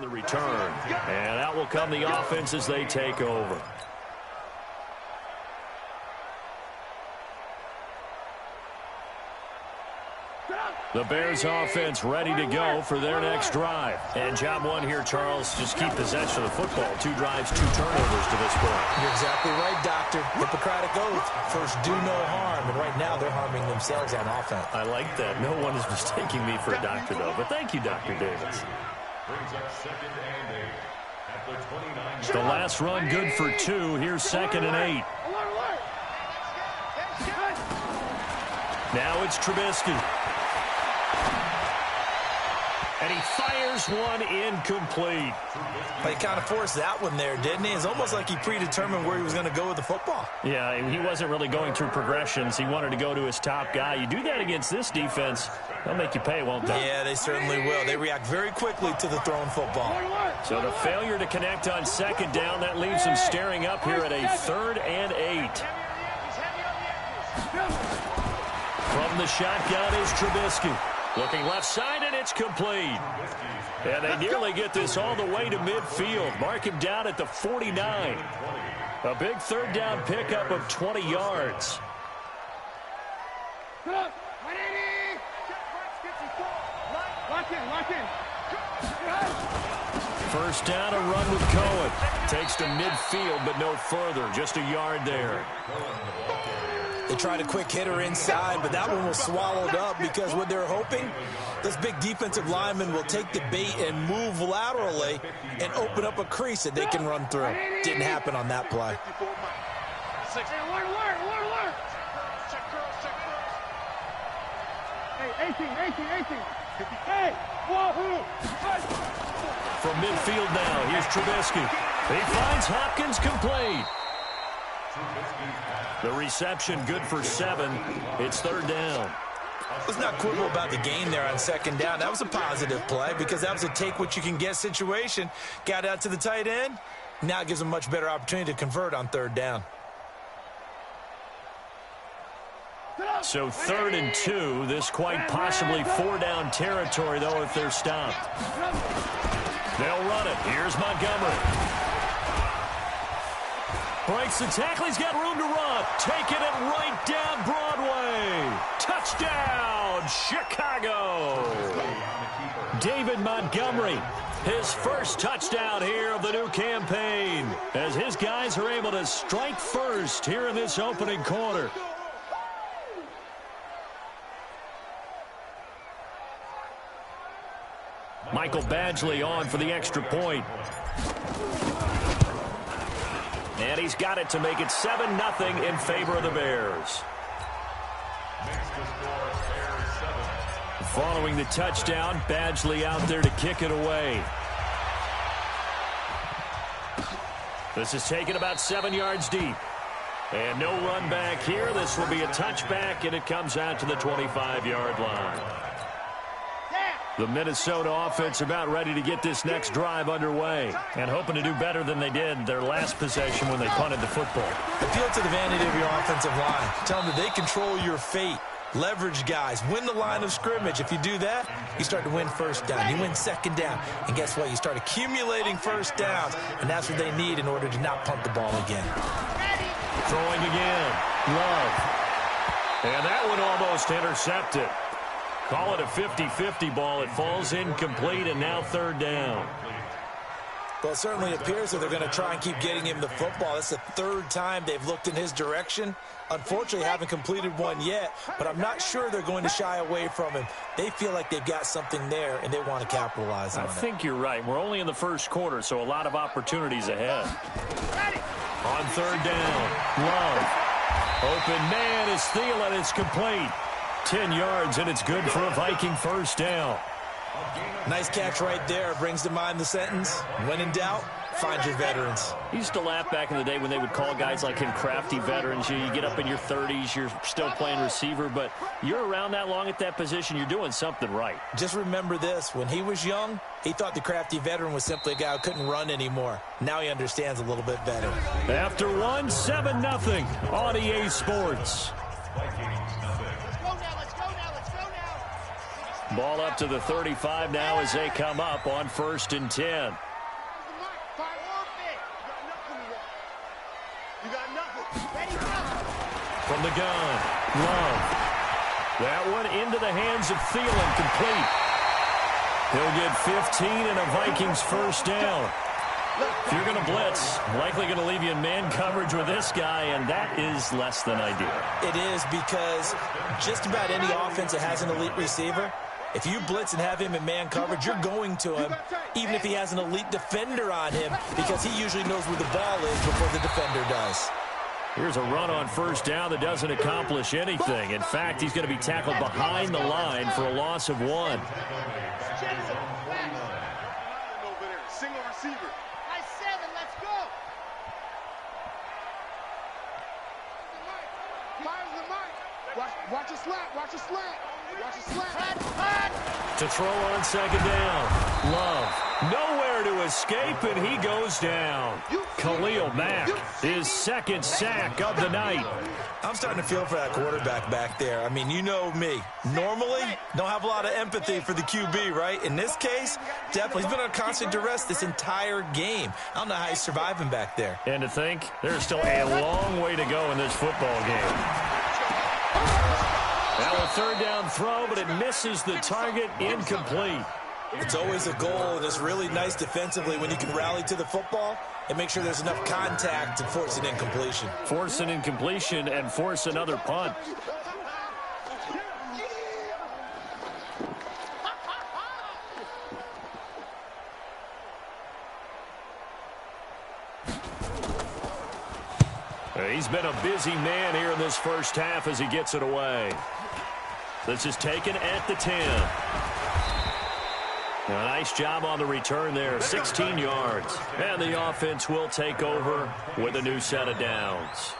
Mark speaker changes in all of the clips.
Speaker 1: the return. And out will come the offense as they take over. The Bears offense ready to go for their next drive. And job one here, Charles, just keep possession of the football. 2 drives, 2 turnovers to this point.
Speaker 2: You're exactly right, Doctor. Hippocratic oath. First, do no harm. And right now, they're harming themselves on offense.
Speaker 1: I like that. No one is mistaking me for a doctor, though. But thank you, Dr. Davis. The last run good for 2. Here's 2nd and 8. Now it's Trubisky. And he fires one incomplete.
Speaker 2: He kind of forced that one there, didn't he? It's almost like he predetermined where he was going to go with the football.
Speaker 1: Yeah, he wasn't really going through progressions. He wanted to go to his top guy. You do that against this defense, they'll make you pay, won't they?
Speaker 2: Yeah, they certainly will. They react very quickly to the thrown football.
Speaker 1: So the failure to connect on 2nd down, that leaves him staring up here at a 3rd and 8. From the shotgun is Trubisky. Looking left side, and it's complete. And they nearly get this all the way to midfield. Mark him down at the 49. A big 3rd down pickup of 20 yards. First down, a run with Cohen. Takes to midfield, but no further. Just a yard there.
Speaker 2: They tried a quick hitter inside, but that one was swallowed up because what they're hoping, this big defensive lineman will take the bait and move laterally and open up a crease that they can run through. Didn't happen on that play.
Speaker 1: From midfield now, here's Trubisky. He finds Hopkins complete. The reception good for 7. It's 3rd down.
Speaker 2: Let's not quibble about the gain there on 2nd down. That was a positive play because that was a take-what-you-can-get situation. Got out to the tight end. Now it gives them a much better opportunity to convert on 3rd down.
Speaker 1: So 3rd and 2. This quite possibly 4-down territory, though, if they're stopped. They'll run it. Here's Montgomery. Breaks the tackle. He's got room to run. Taking it right down Broadway. Touchdown, Chicago. David Montgomery, his first touchdown here of the new campaign, as his guys are able to strike first here in this opening quarter. Michael Badgley on for the extra point. And he's got it to make it 7-0 in favor of the Bears. Following the touchdown, Badgley out there to kick it away. This is taken about 7 yards deep. And no run back here. This will be a touchback, and it comes out to the 25-yard line. The Minnesota offense about ready to get this next drive underway and hoping to do better than they did their last possession when they punted the football.
Speaker 2: Appeal to the vanity of your offensive line. Tell them that they control your fate. Leverage guys. Win the line of scrimmage. If you do that, you start to win 1st down. You win 2nd down. And guess what? You start accumulating 1st downs. And that's what they need in order to not punt the ball again.
Speaker 1: Throwing again. Love. And that one almost intercepted. Call it a 50-50 ball. It falls incomplete, and now 3rd down.
Speaker 2: Well, it certainly appears that they're going to try and keep getting him the football. That's the 3rd time they've looked in his direction. Unfortunately, haven't completed one yet, but I'm not sure they're going to shy away from him. They feel like they've got something there, and they want to capitalize on it.
Speaker 1: I think you're right. We're only in the 1st quarter, so a lot of opportunities ahead. On 3rd down, Love. Open man is Thielen. It's complete. 10 yards, and it's good for a Viking 1st down.
Speaker 2: Nice catch right there. Brings to mind the sentence, when in doubt, find your veterans.
Speaker 1: I used to laugh back in the day when they would call guys like him crafty veterans. You get up in your 30s, you're still playing receiver, but you're around that long at that position, you're doing something right.
Speaker 2: Just remember this. When he was young, he thought the crafty veteran was simply a guy who couldn't run anymore. Now he understands a little bit better.
Speaker 1: After 7-0 on EA Sports. Ball up to the 35 now as they come up on 1st and 10. From the gun, Love. That one into the hands of Thielen, complete. He'll get 15 and a Vikings first down. If you're going to blitz, likely going to leave you in man coverage with this guy, and that is less than ideal.
Speaker 2: It is, because just about any offense that has an elite receiver, if you blitz and have him in man coverage, you're going to him, even if he has an elite defender on him, because he usually knows where the ball is before the defender does.
Speaker 1: Here's a run on first down that doesn't accomplish anything. In fact, he's going to be tackled behind the line for a loss of 1.
Speaker 3: Single receiver. Nice 7, let's go. Fires the mic. Watch a slant, watch a slant. Watch a slant.
Speaker 1: To throw on second down. Love. Nowhere to escape, and he goes down. Khalil Mack, his second sack of the night.
Speaker 2: I'm starting to feel for that quarterback back there. I mean, you know me. Normally, don't have a lot of empathy for the QB, right? In this case, definitely. He's been on constant duress this entire game. I don't know how he's surviving back there.
Speaker 1: And to think, there's still a long way to go in this football game. Now a third down throw, but it misses the target, incomplete.
Speaker 2: It's always a goal, and it's really nice defensively when you can rally to the football and make sure there's enough contact to force an incompletion.
Speaker 1: Force an incompletion and force another punt. He's been a busy man here in this first half as he gets it away. This is taken at the 10. A nice job on the return there, 16 yards. And the offense will take over with a new set of downs.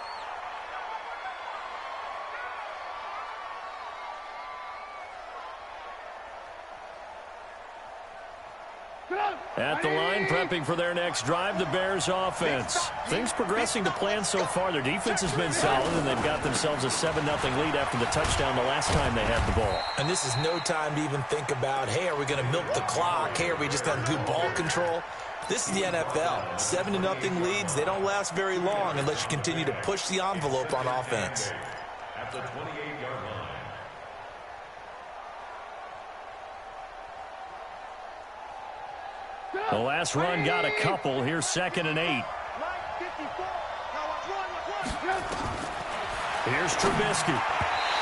Speaker 1: At the line, prepping for their next drive, the Bears offense. Things progressing to plan so far. Their defense has been solid, and they've got themselves a 7-0 lead after the touchdown the last time they had the ball.
Speaker 2: And this is no time to even think about, hey, are we going to milk the clock? Hey, are we just going to do ball control? This is the NFL. 7-0 leads, they don't last very long unless you continue to push the envelope on offense.
Speaker 4: At the 28-yard line.
Speaker 1: The last run got a couple. Here's 2nd and 8. Here's Trubisky.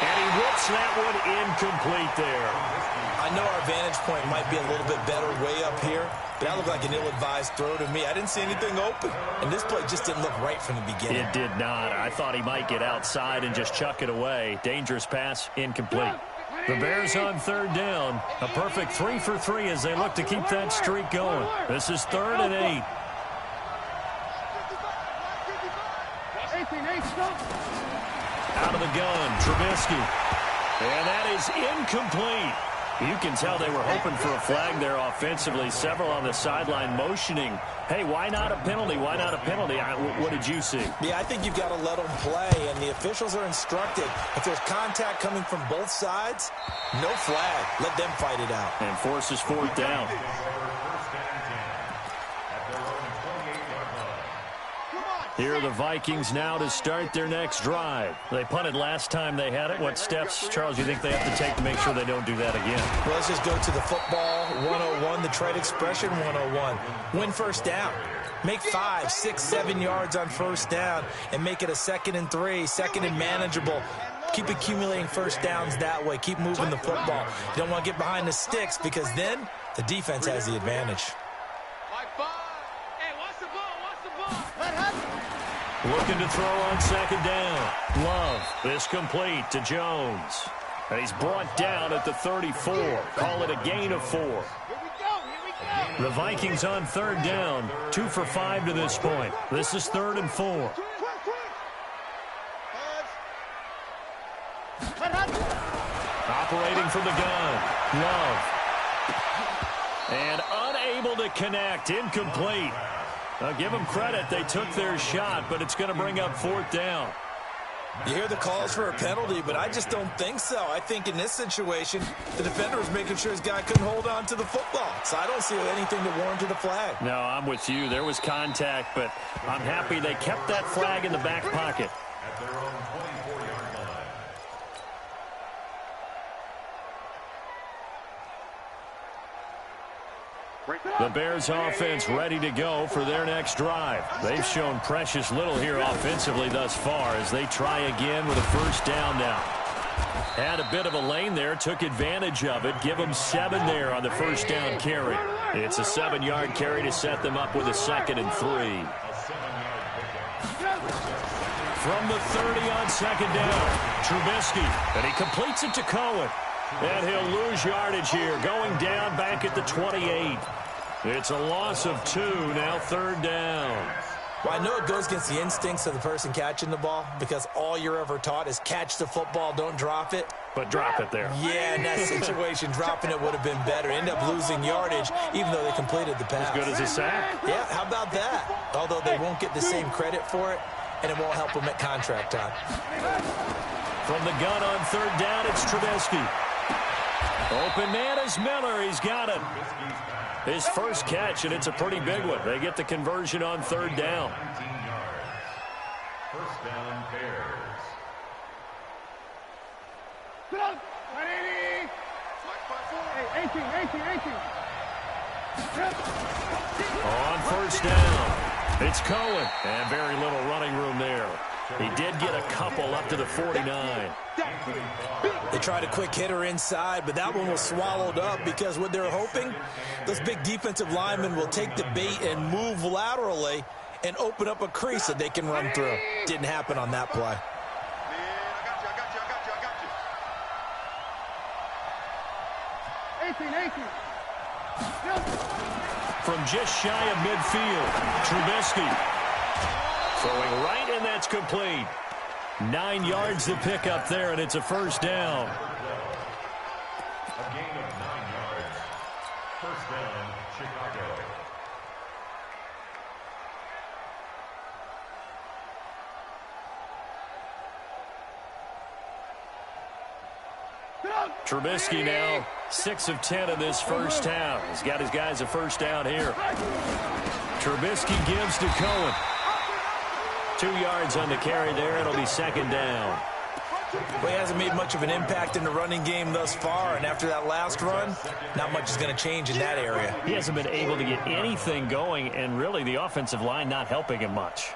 Speaker 1: And he whips that one incomplete there.
Speaker 2: I know our vantage point might be a little bit better way up here, but that looked like an ill-advised throw to me. I didn't see anything open. And this play just didn't look right from the beginning.
Speaker 1: It did not. I thought he might get outside and just chuck it away. Dangerous pass, incomplete. The Bears on 3rd down. A perfect 3 for 3 as they look to keep that streak going. This is 3rd and 8. Out of the gun, Trubisky. And that is incomplete. You can tell they were hoping for a flag there offensively. Several on the sideline motioning. Hey, why not a penalty? Why not a penalty? What did you see?
Speaker 2: Yeah, I think you've got to let them play, and the officials are instructed. If there's contact coming from both sides, no flag. Let them fight it out.
Speaker 1: And forces 4th down. Here are the Vikings now to start their next drive. They punted last time they had it. What steps, Charles, do you think they have to take to make sure they don't do that again?
Speaker 2: Well, let's just go to the football 101, the trade expression 101. Win first down. Make 5, 6, 7 yards on first down and make it a 2nd and 3, 2nd and manageable. Keep accumulating first downs that way. Keep moving the football. You don't want to get behind the sticks because then the defense has the advantage.
Speaker 1: Looking to throw on 2nd down. Love. This complete to Jones. And he's brought down at the 34. Call it a gain of 4. The Vikings on 3rd down. 2 for 5 to this point. This is 3rd and 4. Operating from the gun. Love. And unable to connect. Incomplete. I'll give them credit. They took their shot, but it's going to bring up 4th down.
Speaker 2: You hear the calls for a penalty, but I just don't think so. I think in this situation, the defender was making sure his guy couldn't hold on to the football. So I don't see anything to warrant a flag.
Speaker 1: No, I'm with you. There was contact, but I'm happy they kept that flag in the back pocket.
Speaker 4: At their own 24-yard line.
Speaker 1: The Bears offense ready to go for their next drive. They've shown precious little here offensively thus far as they try again with a first down now. Had a bit of a lane there, took advantage of it. Give them 7 there on the first down carry. It's a 7-yard carry to set them up with a 2nd and 3. From the 30 on 2nd down, Trubisky, and he completes it to Cohen. And he'll lose yardage here, going down back at the 28. It's a loss of 2, now 3rd down.
Speaker 2: Well, I know it goes against the instincts of the person catching the ball because all you're ever taught is catch the football, don't drop it.
Speaker 1: But drop it there.
Speaker 2: Yeah, in that situation, dropping it would have been better. End up losing yardage, even though they completed the pass.
Speaker 1: As good as a sack.
Speaker 2: Yeah, how about that? Although they won't get the same credit for it, and it won't help them at contract time.
Speaker 1: From the gun on 3rd down, it's Trubisky. Open man is Miller. He's got it. His first catch, and it's a pretty big one. They get the conversion on 3rd down.
Speaker 4: 19 yards. First down, Bears.
Speaker 3: Sit up. 180. 18.
Speaker 1: On first down, it's Cohen. And very little running room there. He did get a couple up to the 49.
Speaker 2: They tried a quick hitter inside, but that one was swallowed up because what they're hoping, those big defensive linemen will take the bait and move laterally and open up a crease that they can run through. Didn't happen on that play.
Speaker 1: From just shy of midfield, Trubisky throwing right, and that's complete. 9 yards to pick up there, and it's a first down.
Speaker 4: A gain of 9 yards. First down, Chicago.
Speaker 1: Trubisky now 6 of 10 in this first half. He's got his guys a first down here. Trubisky gives to Cohen. 2 yards on the carry there. It'll be 2nd down.
Speaker 2: Well, he hasn't made much of an impact in the running game thus far, and after that last run, not much is going to change in that area.
Speaker 1: He hasn't been able to get anything going, and really the offensive line not helping him much.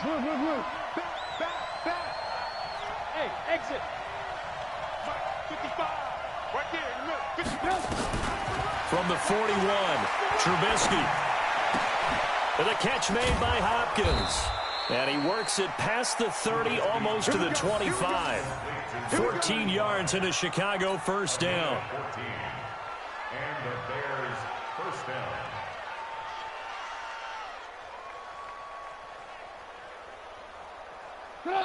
Speaker 3: Move. Back. Hey, exit. 55. Right there in the middle. 50.
Speaker 1: From the 41, Trubisky. And the catch made by Hopkins. And he works it past the 30, almost to the 25. 14 yards and a Chicago first down.
Speaker 4: 14. And the Bears first down.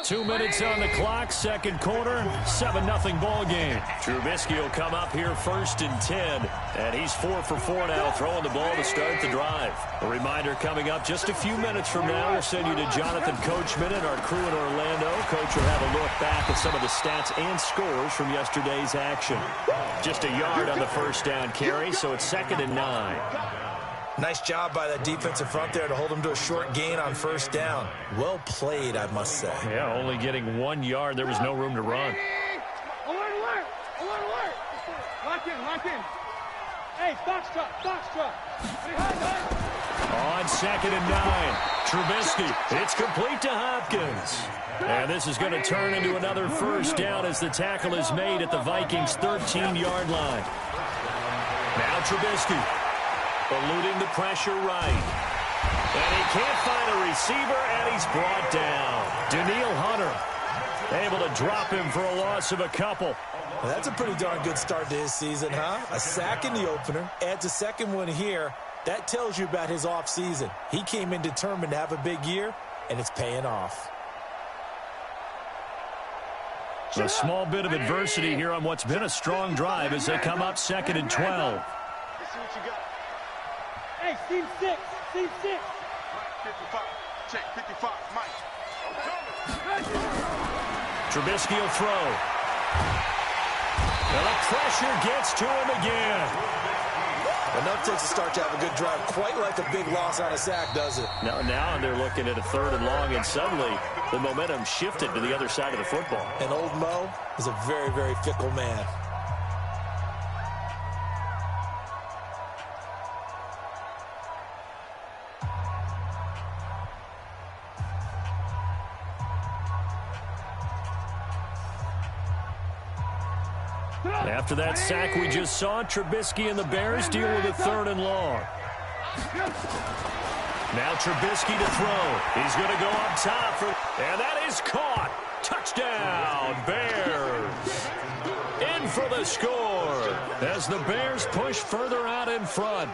Speaker 1: 2 minutes on the clock, second quarter, 7-0 ball game. Trubisky will come up here 1st and 10, and he's 4 for 4 now, throwing the ball to start the drive. A reminder coming up just a few minutes from now, we'll send you to Jonathan Coachman and our crew in Orlando. Coach will have a look back at some of the stats and scores from yesterday's action. Just a yard on the first down carry, so it's 2nd and 9.
Speaker 2: Nice job by that defensive front there to hold him to a short gain on first down. Well played, I must say.
Speaker 1: Yeah, only getting 1 yard. There was no room to run.
Speaker 3: Alert. Lock in. Hey, box truck.
Speaker 1: On 2nd and 9, Trubisky. It's complete to Hopkins. And this is going to turn into another first down as the tackle is made at the Vikings' 13-yard line. Now Trubisky. Eluding the pressure right. And he can't find a receiver, and he's brought down. Daniil Hunter able to drop him for a loss of a couple.
Speaker 2: Well, that's a pretty darn good start to his season, huh? A sack in the opener, adds a second one here. That tells you about his offseason. He came in determined to have a big year, and it's paying off.
Speaker 1: A small bit of adversity here on what's been a strong drive as they come up 2nd and 12.
Speaker 3: Let's see what you got.
Speaker 5: Hey, team 6. Team 6.
Speaker 3: 55. Check 55. Mike.
Speaker 1: Trubisky will throw. And the pressure gets to him again.
Speaker 2: Enough takes a start to have a good drive. Quite like a big loss on a sack, does it?
Speaker 1: Now they're looking at a 3rd and long, and suddenly the momentum shifted to the other side of the football.
Speaker 2: And old Mo is a very, very fickle man.
Speaker 1: After that sack we just saw, Trubisky and the Bears deal with a 3rd and long. Now Trubisky to throw. He's going to go up top, and that is caught. Touchdown, Bears. In for the score as the Bears push further out in front.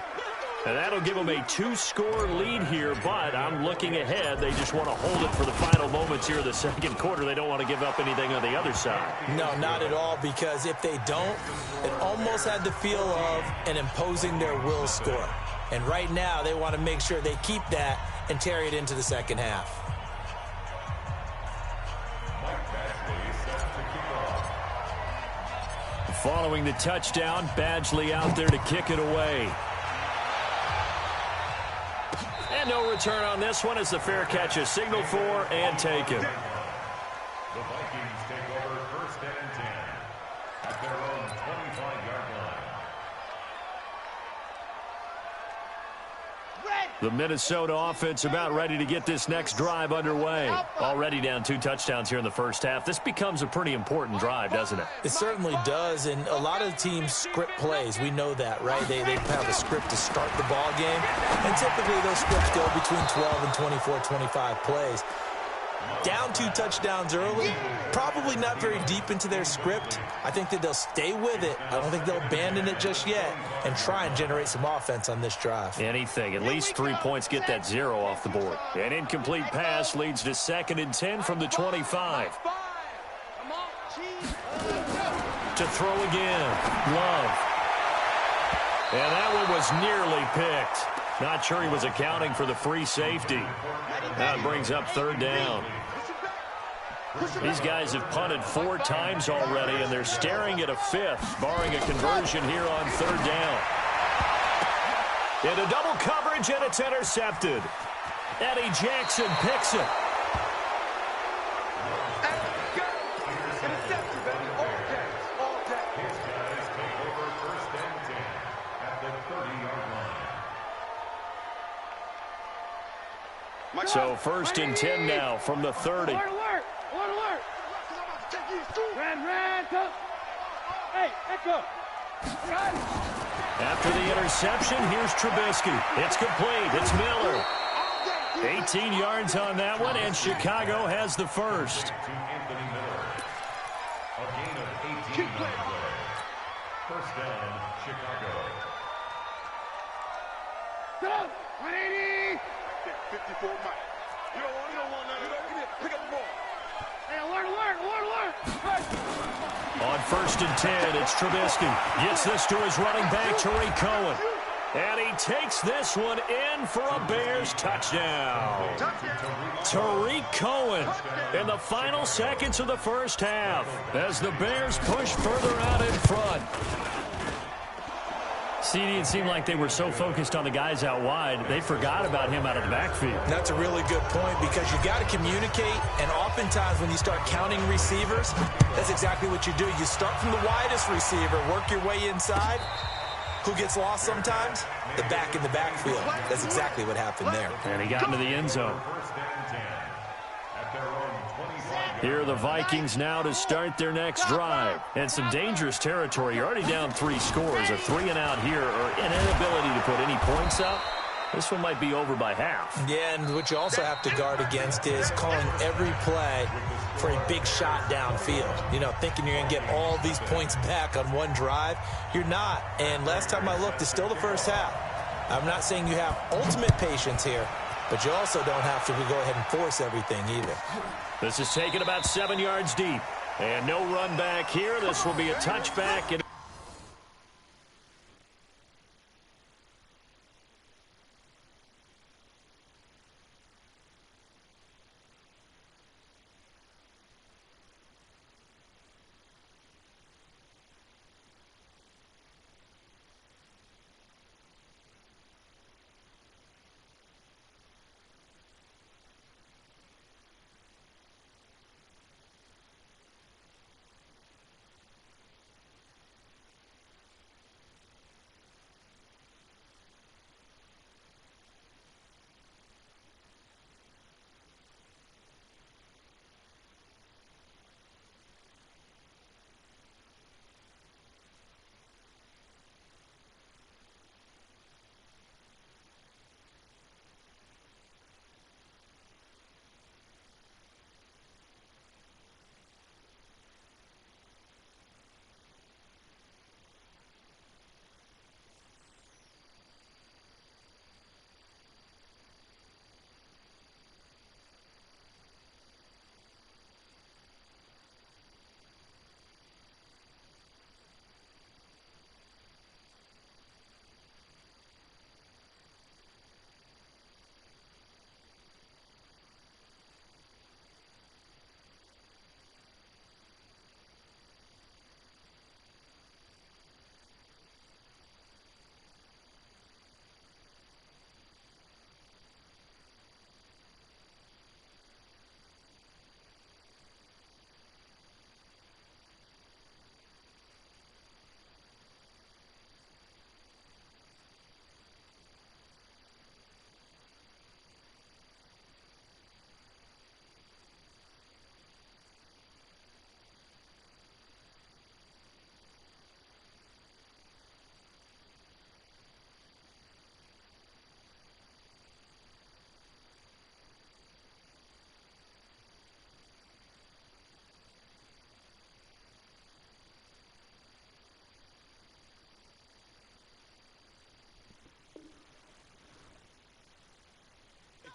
Speaker 1: And that'll give them a 2-score lead here, but I'm looking ahead. They just want to hold it for the final moments here of the 2nd quarter. They don't want to give up anything on the other side.
Speaker 2: No, not at all, because if they don't, it almost had the feel of an imposing their will score. And right now, they want to make sure they keep that and carry it into the 2nd half.
Speaker 1: Following the touchdown, Badgley out there to kick it away. And no return on this one as the fair catch is signaled for and taken.
Speaker 4: The Vikings take over 1st and 10 at their own 25-yard line.
Speaker 1: The Minnesota offense about ready to get this next drive underway. Already down 2 touchdowns here in the 1st half. This becomes a pretty important drive, doesn't it?
Speaker 2: It certainly does, and a lot of teams script plays. We know that, right? They have a script to start the ball game, and typically those scripts go between 12 and 24, 25 plays. Down 2 touchdowns early, probably not very deep into their script. I think that they'll stay with it. I don't think they'll abandon it just yet and try and generate some offense on this drive.
Speaker 1: Anything. At least 3 points, get that 0 off the board. An incomplete pass leads to 2nd and 10 from the 25. To throw again. Love. And that one was nearly picked. Not sure he was accounting for the free safety. That brings up 3rd down. These guys have punted 4 times already, and they're staring at a 5th, barring a conversion here on 3rd down. Into double coverage, and it's intercepted. Eddie Jackson picks it. So 1st and 10 now from the 30.
Speaker 5: Alert, alert, alert, alert. Ran, go. Hey, echo. Run.
Speaker 1: After the interception, here's Trubisky. It's complete. It's Miller. 18 yards on that one, and Chicago has the first.
Speaker 4: To Anthony Miller. A gain of 18 on the play. 1st down, Chicago.
Speaker 5: Go. 180.
Speaker 3: 54 Mike. You don't want none of that. Pick up the ball.
Speaker 5: Hey, alert, alert, alert, alert.
Speaker 1: On 1st and 10, it's Trubisky. Gets this to his running back, Tariq Cohen. And he takes this one in for a Bears touchdown. Tariq Cohen in the final seconds of the 1st half as the Bears push further out in front. CD, it seemed like they were so focused on the guys out wide, they forgot about him out of the backfield.
Speaker 2: That's a really good point, because you got to communicate, and oftentimes when you start counting receivers, that's exactly what you do. You start from the widest receiver, work your way inside. Who gets lost sometimes? The back in the backfield. That's exactly what happened there.
Speaker 1: And he got into the end zone.
Speaker 4: 1st and 10 at their own 25.
Speaker 1: Here are the Vikings now to start their next drive. And some dangerous territory. You're already down 3 scores. A 3 and out here, or an inability to put any points up. This one might be over by half.
Speaker 2: Yeah, and what you also have to guard against is calling every play for a big shot downfield. You know, thinking you're going to get all these points back on one drive. You're not. And last time I looked, it's still the 1st half. I'm not saying you have ultimate patience here, but you also don't have to go ahead and force everything either.
Speaker 1: This is taken about 7 yards deep. And no run back here. This will be a touchback. And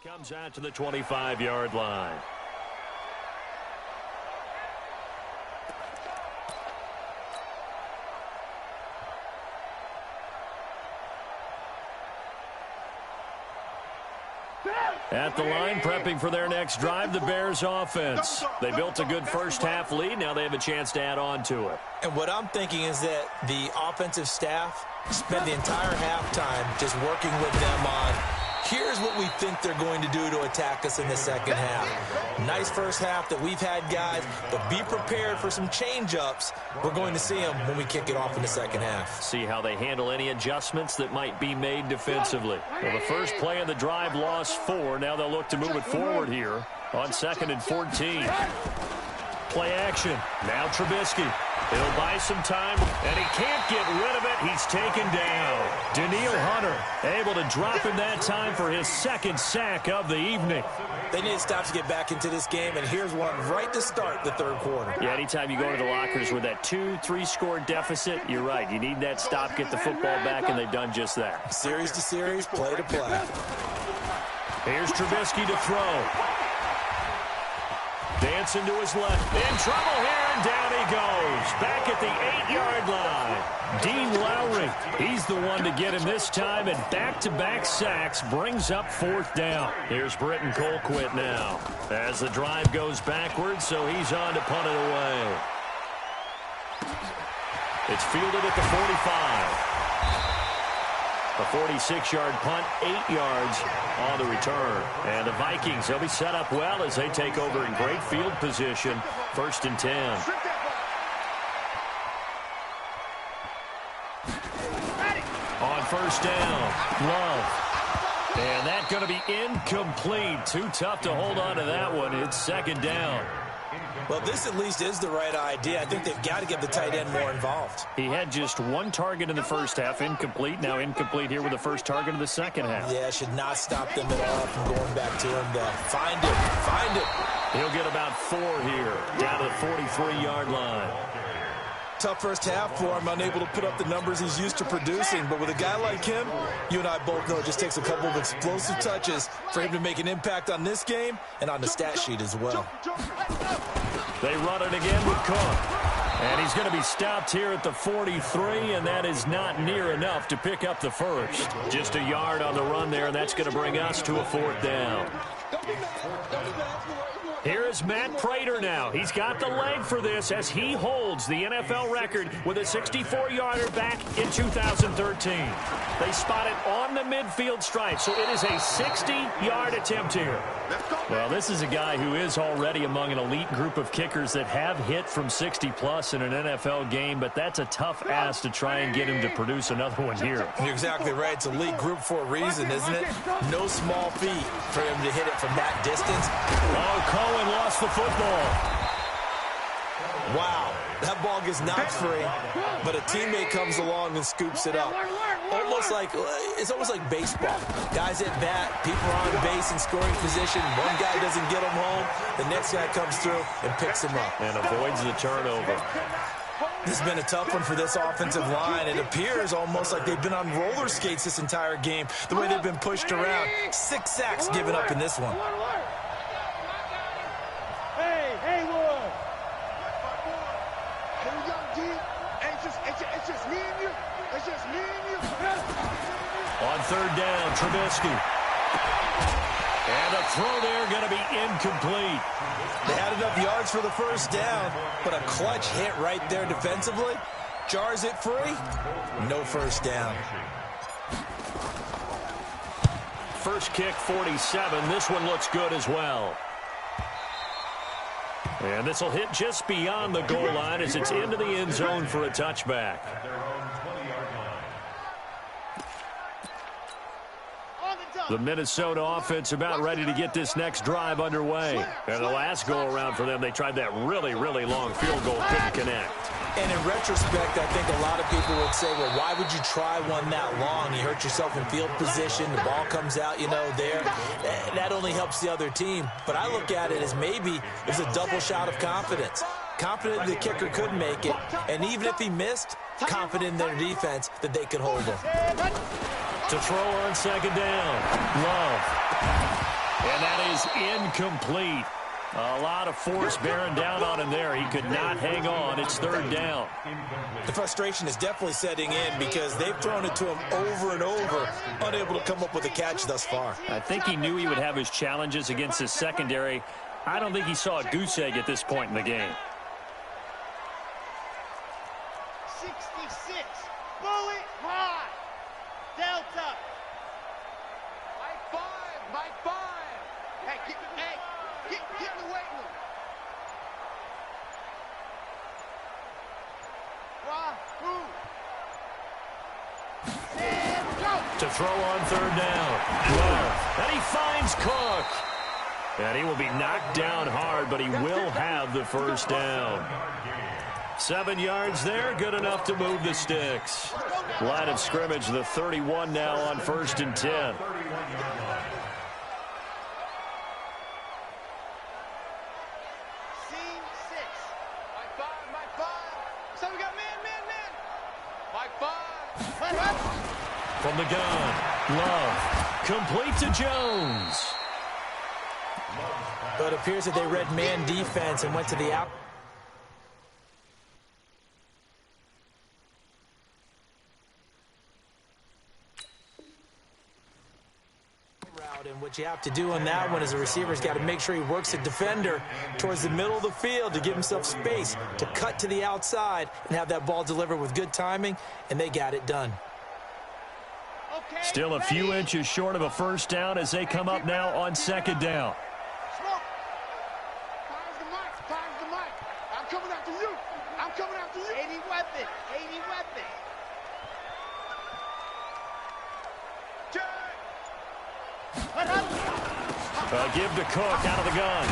Speaker 1: comes out to the 25-yard line. At the line, prepping for their next drive, the Bears offense. They built a good first-half lead. Now they have a chance to add on to it.
Speaker 2: And what I'm thinking is that the offensive staff spent the entire halftime just working with them on, here's what we think they're going to do to attack us in the second half. Nice first half that we've had, guys, but be prepared for some change-ups. We're going to see them when we kick it off in the second half.
Speaker 1: See how they handle any adjustments that might be made defensively. Well, the first play of the drive lost 4. Now they'll look to move it forward here on 2nd and 14. Play action. Now Trubisky. He'll buy some time, and he can't get rid of it. He's taken down. Daniil Hunter able to drop him that time for his second sack of the evening.
Speaker 2: They need to stop to get back into this game, and here's one right to start the third quarter.
Speaker 1: Yeah, anytime you go to the lockers with that 2-3 score deficit, you're right. You need that stop, get the football back, and they've done just that.
Speaker 2: Series to series, play to play.
Speaker 1: Here's Trubisky to throw. Dancing to his left. In trouble here, and down he goes. Back at the 8-yard line. Dean Lowry, he's the one to get him this time, and back-to-back sacks brings up 4th down. Here's Britton Colquitt now as the drive goes backwards, so he's on to punt it away. It's fielded at the 45. A 46-yard punt, 8 yards on the return. And the Vikings, they'll be set up well as they take over in great field position. 1st and 10. On 1st down, Love. And that's going to be incomplete. Too tough to hold on to that one. It's 2nd down.
Speaker 2: Well, this at least is the right idea. I think they've got to get the tight end more involved.
Speaker 1: He had just 1 target in the first half, incomplete. Now incomplete here with the first target of the second half.
Speaker 2: Yeah, should not stop them at all from going back to him to find it. Find it.
Speaker 1: He'll get about 4 here, down to the 43-yard line.
Speaker 2: Tough first half for him, unable to put up the numbers he's used to producing. But with a guy like him, you and I both know it just takes a couple of explosive touches for him to make an impact on this game and on the stat sheet as well.
Speaker 1: They run it again with Cook. And he's going to be stopped here at the 43, and that is not near enough to pick up the first. Just a yard on the run there, and that's going to bring us to a 4th down. Here is Matt Prater now. He's got the leg for this as he holds the NFL record with a 64-yarder back in 2013. They spot it on the midfield stripe, so it is a 60-yard attempt here. Well, this is a guy who is already among an elite group of kickers that have hit from 60-plus in an NFL game, but that's a tough ask to try and get him to produce another one here.
Speaker 2: You're exactly right. It's a elite group for a reason, isn't it? No small feat for him to hit it from that distance.
Speaker 1: Oh, Cohen lost the football.
Speaker 2: Wow, that ball gets knocked free, but a teammate comes along and scoops it up. It's almost like baseball. Guys at bat, people are on base in scoring position. One guy doesn't get him home. The next guy comes through and picks him up.
Speaker 1: And avoids the turnover.
Speaker 2: This has been a tough one for this offensive line. It appears almost like they've been on roller skates this entire game, the way they've been pushed around. 6 sacks given up in this one.
Speaker 5: Hey, Wood.
Speaker 3: Here we go, D. It's just me and you. It's just me and you.
Speaker 1: On 3rd down, Trubisky. And a throw there going to be incomplete.
Speaker 2: They had enough yards for the first down, but a clutch hit right there defensively. Jars it free. No first down.
Speaker 1: First kick, 47. This one looks good as well. And this will hit just beyond the goal line as it's into the end zone for a touchback. The Minnesota offense about ready to get this next drive underway. And the last go-around for them, they tried that really, really long field goal, couldn't connect.
Speaker 2: And in retrospect, I think a lot of people would say, well, why would you try one that long? You hurt yourself in field position. The ball comes out, there. That only helps the other team. But I look at it as maybe it was a double shot of confidence. Confident the kicker could make it. And even if he missed, confident in their defense that they could hold him.
Speaker 1: To throw on 2nd down. Love. And that is incomplete. A lot of force bearing down on him there. He could not hang on. It's 3rd down.
Speaker 2: The frustration is definitely setting in because they've thrown it to him over and over, unable to come up with a catch thus far.
Speaker 1: I think he knew he would have his challenges against his secondary. I don't think he saw a goose egg at this point in the game.
Speaker 5: 66. Bullet high. Delta.
Speaker 3: Mike 5. Hey, get in the weight room. Wahoo. And go.
Speaker 1: To throw on 3rd down. Love. And he finds Cook. And he will be knocked down hard, but he will have the first down. 7 yards there, good enough to move the sticks. Line of scrimmage, the 31 now on 1st and 10.
Speaker 5: Scene 6.
Speaker 3: Mike 5. So we got man. Mike 5.
Speaker 1: From the gun, Love. Complete to Jones.
Speaker 2: But it appears that they read man defense and went to the out. And what you have to do on that one is the receiver's got to make sure he works the defender towards the middle of the field to give himself space to cut to the outside and have that ball delivered with good timing, and they got it done.
Speaker 5: Okay,
Speaker 1: Still a few inches short of a first down as they come up now on 2nd down.
Speaker 3: Smoke. Fire's the mic. I'm coming after you.
Speaker 5: 80 weapon.
Speaker 1: Give to Cook out of the gun.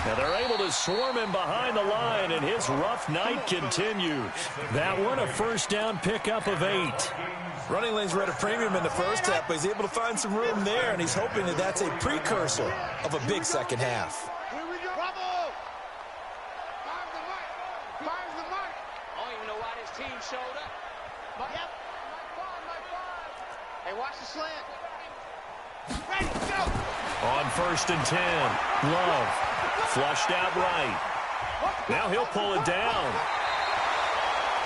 Speaker 1: Now they're able to swarm him behind the line, and his rough night continues. That one a first down pickup of 8.
Speaker 2: Running lanes were at a premium in the first half, but he's able to find some room there, and he's hoping that that's a precursor of a big second half.
Speaker 3: Here we go.
Speaker 5: Bravo.
Speaker 3: Fire's the mic.
Speaker 6: I don't even know why this team showed up.
Speaker 5: Yep.
Speaker 3: Mike 5. Hey, watch the slant.
Speaker 5: Ready, go.
Speaker 1: On 1st and 10, Love flushed out right. Now he'll pull it down.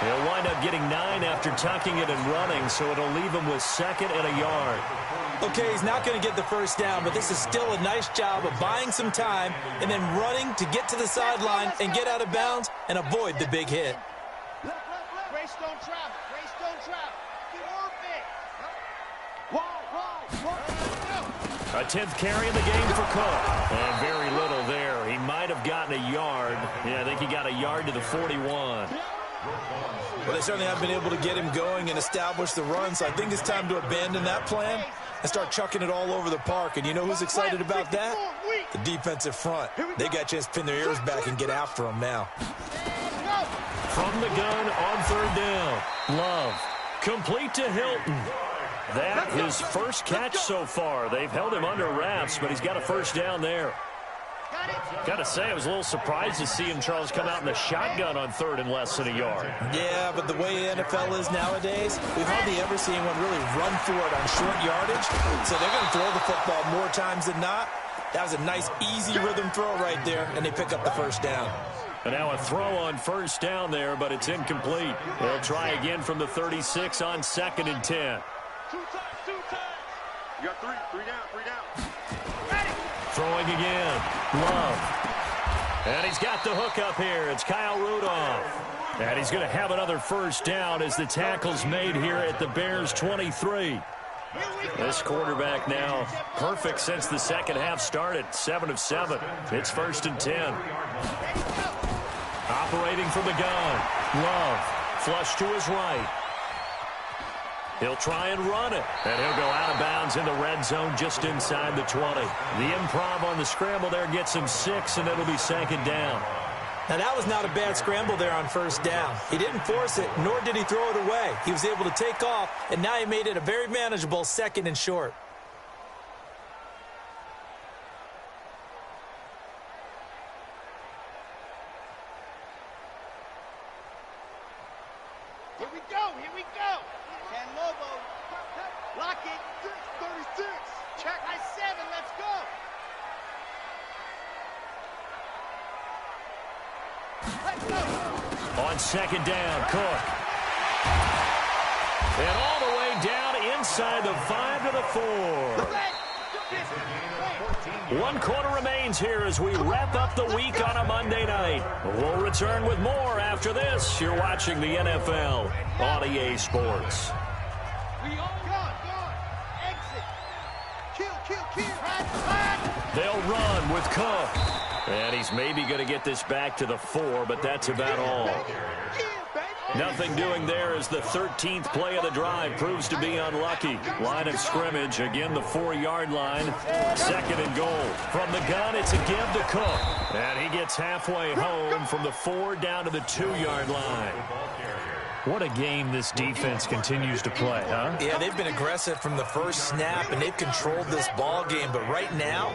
Speaker 1: He'll wind up getting 9 after tucking it and running, so it'll leave him with 2nd and a yard.
Speaker 2: Okay, he's not going to get the first down, but this is still a nice job of buying some time and then running to get to the sideline and get out of bounds and avoid the big hit.
Speaker 5: Grace don't travel. Grace don't travel.
Speaker 1: A 10th carry in the game for Cook. And very little there. He might have gotten a yard. Yeah, I think he got a yard to the 41.
Speaker 2: Well, they certainly haven't been able to get him going and establish the run, so I think it's time to abandon that plan and start chucking it all over the park. And you know who's excited about that? The defensive front. They got a chance to pin their ears back and get after him now.
Speaker 1: From the gun on 3rd down. Love. Complete to Hilton. That his first catch so far. They've held him under wraps, but he's got a first down there. Got to say, I was a little surprised to see him, Charles, come out in the shotgun on 3rd and less than a yard.
Speaker 2: Yeah, but the way the NFL is nowadays, we've hardly ever seen anyone really run for it on short yardage. So they're going to throw the football more times than not. That was a nice, easy rhythm throw right there, and they pick up the first down.
Speaker 1: And now a throw on 1st down there, but it's incomplete. They'll try again from the 36 on 2nd and 10.
Speaker 3: Two times. You got 3 down.
Speaker 1: Throwing again. Love. And he's got the hook up here. It's Kyle Rudolph. And he's going to have another first down as the tackle's made here at the Bears 23. This quarterback now perfect since the second half started. 7 of 7. It's 1st and 10. Operating from the gun. Love. Flush to his right. He'll try and run it, and he'll go out of bounds in the red zone just inside the 20. The improv on the scramble there gets him 6, and it'll be 2nd down.
Speaker 2: Now, that was not a bad scramble there on 1st down. He didn't force it, nor did he throw it away. He was able to take off, and now he made it a very manageable 2nd and short.
Speaker 5: Here we go. Ken Lobo. Lock it.
Speaker 3: 36.
Speaker 5: Check. High 7. Let's go. Let's go.
Speaker 1: On 2nd down, Cook. And all the way down inside the 5 to the 4. 1 quarter remains here as we wrap up the week on a Monday night. We'll return with more after this. You're watching the NFL on EA Sports. They'll run with Cook. And he's maybe going to get this back to the 4, but that's about all. Nothing doing there as the 13th play of the drive proves to be unlucky. Line of scrimmage, again the 4-yard line. 2nd and goal. From the gun, it's a give to Cook. And he gets halfway home from the 4 down to the 2-yard line. What a game this defense continues to play, huh?
Speaker 2: Yeah, they've been aggressive from the first snap, and they've controlled this ball game. But right now,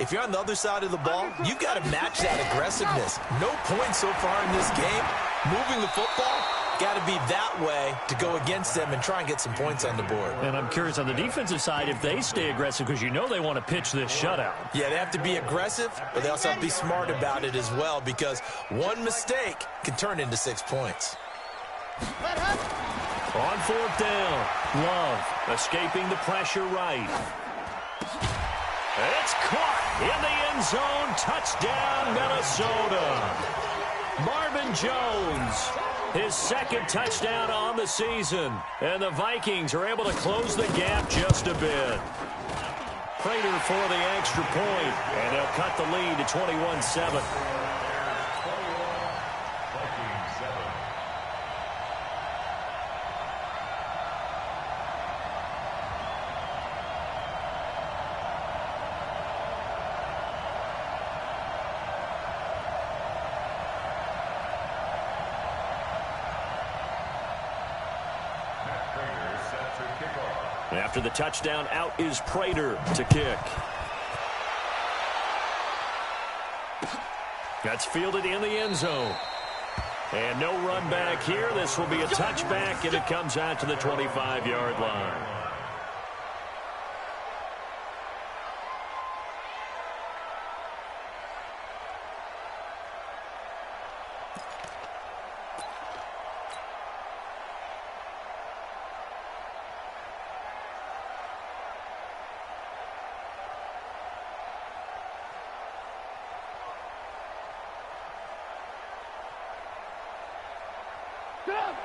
Speaker 2: if you're on the other side of the ball, you've got to match that aggressiveness. No points so far in this game. Moving the football, got to be that way to go against them and try and get some points on the board.
Speaker 1: And I'm curious on the defensive side if they stay aggressive, because you know they want to pitch this shutout.
Speaker 2: Yeah, they have to be aggressive, but they also have to be smart about it as well, because one mistake can turn into 6 points.
Speaker 1: On 4th down, Love escaping the pressure right. It's caught in the end zone. Touchdown, Minnesota. Marvin Jones, his 2nd touchdown on the season. And the Vikings are able to close the gap just a bit. Prater for the extra point, and they'll cut the lead to 21-7. After the touchdown, out is Prater to kick. That's fielded in the end zone. And no run back here. This will be a touchback, and it comes out to the 25-yard line.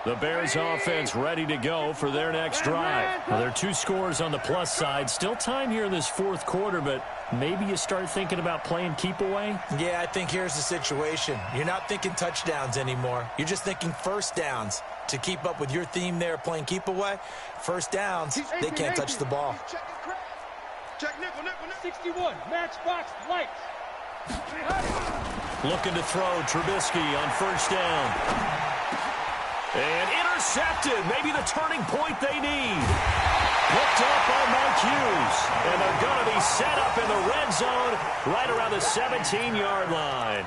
Speaker 1: The Bears offense ready to go for their next drive. Now, there are 2 scores on the plus side. Still time here in this fourth quarter, but maybe you start thinking about playing keep away?
Speaker 2: Yeah, I think here's the situation. You're not thinking touchdowns anymore. You're just thinking first downs. To keep up with your theme there, playing keep away, first downs, they can't touch the ball.
Speaker 3: Check nickel.
Speaker 6: 61, matchbox, lights.
Speaker 1: Looking to throw Trubisky on first down. And intercepted. Maybe the turning point they need. Picked up by Mike Hughes. And they're going to be set up in the red zone right around the 17-yard line.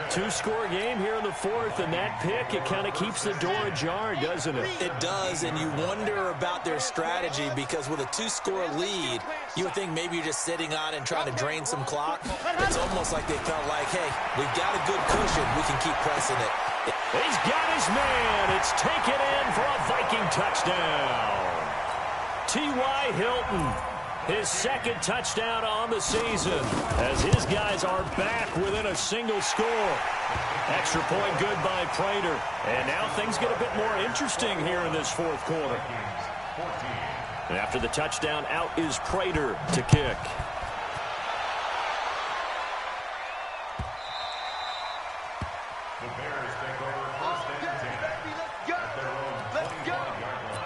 Speaker 1: 2-score game here in the fourth, and that pick, it kind of keeps the door ajar, doesn't it?
Speaker 2: It does, and you wonder about their strategy because with a 2-score lead, you would think maybe you're just sitting on and trying to drain some clock. It's almost like they felt like, hey, we've got a good cushion. We can keep pressing it.
Speaker 1: He's got his man. It's taken in for a Viking touchdown. T.Y. Hilton, his second touchdown on the season as his guys are back within a single score. Extra point good by Prater. And now things get a bit more interesting here in this fourth quarter. And after the touchdown, out is Prater to kick.
Speaker 4: The Bears take over first and 10 at their own 21-yard line.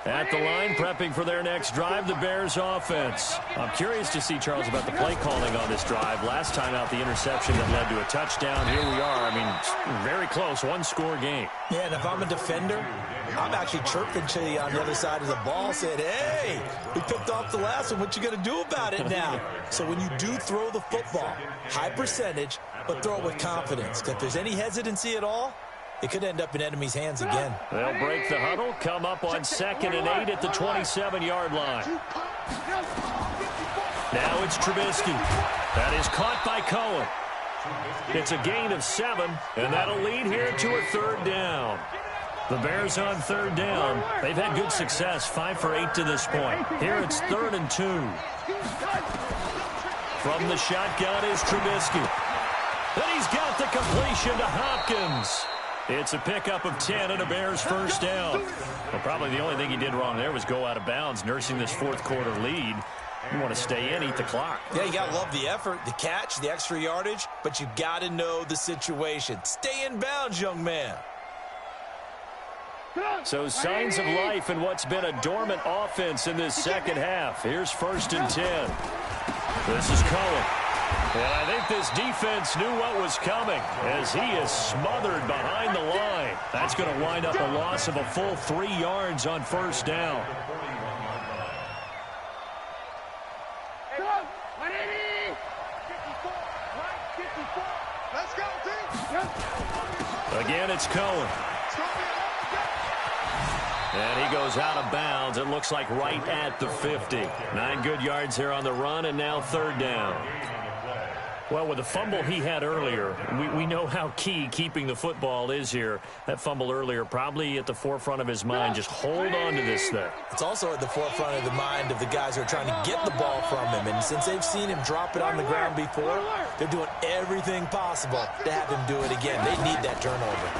Speaker 1: At the line, prepping for their next drive, the Bears offense. I'm curious to see, Charles, about the play calling on this drive. Last time out, the interception that led to a touchdown. Here we are. I mean, very close, 1-score game.
Speaker 2: Yeah, and if I'm a defender, I'm actually chirping to you on the other side of the ball, saying, hey, we picked off the last one. What you going to do about it now? So when you do throw the football, high percentage, but throw it with confidence. If there's any hesitancy at all, it could end up in enemy's hands again.
Speaker 1: They'll break the huddle, come up on 2nd and 8 at the 27-yard line. Now it's Trubisky. That is caught by Cohen. It's a gain of 7, and that'll lead here to a 3rd down. The Bears on 3rd down. They've had good success, 5 for 8 to this point. Here it's 3rd and 2. From the shotgun is Trubisky. And he's got the completion to Hopkins. It's a pickup of 10 and a Bears first down. Well, probably the only thing he did wrong there was go out of bounds, nursing this fourth quarter lead. You want to stay in, eat the clock.
Speaker 2: Yeah, you got to love the effort, the catch, the extra yardage, but you got to know the situation. Stay in bounds, young man.
Speaker 1: So signs of life in what's been a dormant offense in this second half. Here's 1st and 10. This is Cohen. And I think this defense knew what was coming as he is smothered behind the line. That's going to wind up a loss of a full 3 yards on first down.
Speaker 3: Let's go, team.
Speaker 1: Again, it's Cohen. And he goes out of bounds. It looks like right at the 50. 9 good yards here on the run, and now 3rd down. Well, with the fumble he had earlier, we know how key keeping the football is here. That fumble earlier probably at the forefront of his mind. Just hold on to this thing.
Speaker 2: It's also at the forefront of the mind of the guys who are trying to get the ball from him. And since they've seen him drop it on the ground before, they're doing everything possible to have him do it again. They need that turnover.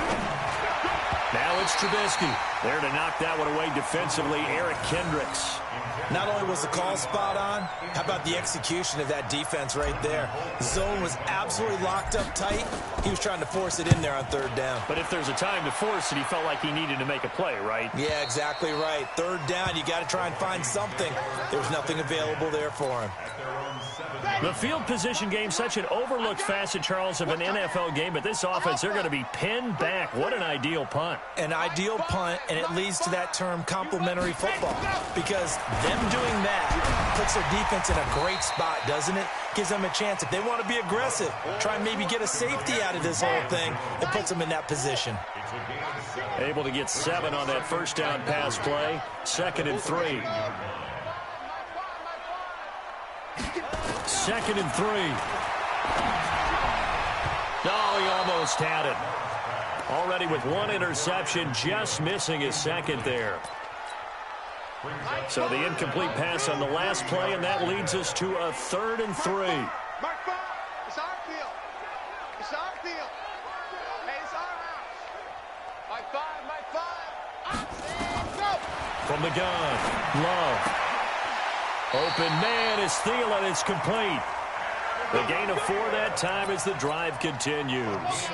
Speaker 1: Now it's Trubisky. There to knock that one away defensively, Eric Kendricks.
Speaker 2: Not only was the call spot on, how about the execution of that defense right there? The zone was absolutely locked up tight. He was trying to force it in there on 3rd down.
Speaker 1: But if there's a time to force it, he felt like he needed to make a play, right?
Speaker 2: Yeah, exactly right. 3rd down, you got to try and find something. There was nothing available there for him.
Speaker 1: The field position game, such an overlooked facet, Charles, of an NFL game, but this offense, they're going to be pinned back. What an ideal punt.
Speaker 2: An ideal punt, and it leads to that term complementary football, because them doing that puts their defense in a great spot, doesn't it? Gives them a chance. If they want to be aggressive, try and maybe get a safety out of this whole thing, it puts them in that position.
Speaker 1: Able to get 7 on that first down pass play. 2nd and 3. 2nd and 3. No, he almost had it. Already with 1 interception, just missing his 2nd there. So the incomplete pass on the last play, and that leads us to a 3rd and 3.
Speaker 3: Mark 5. It's our field. It's our field. Hey, it's our house. Mark 5. Mark 5. Go.
Speaker 1: From the gun, Love. Open man is Thielen. It's complete. The gain of 4 that time as the drive continues.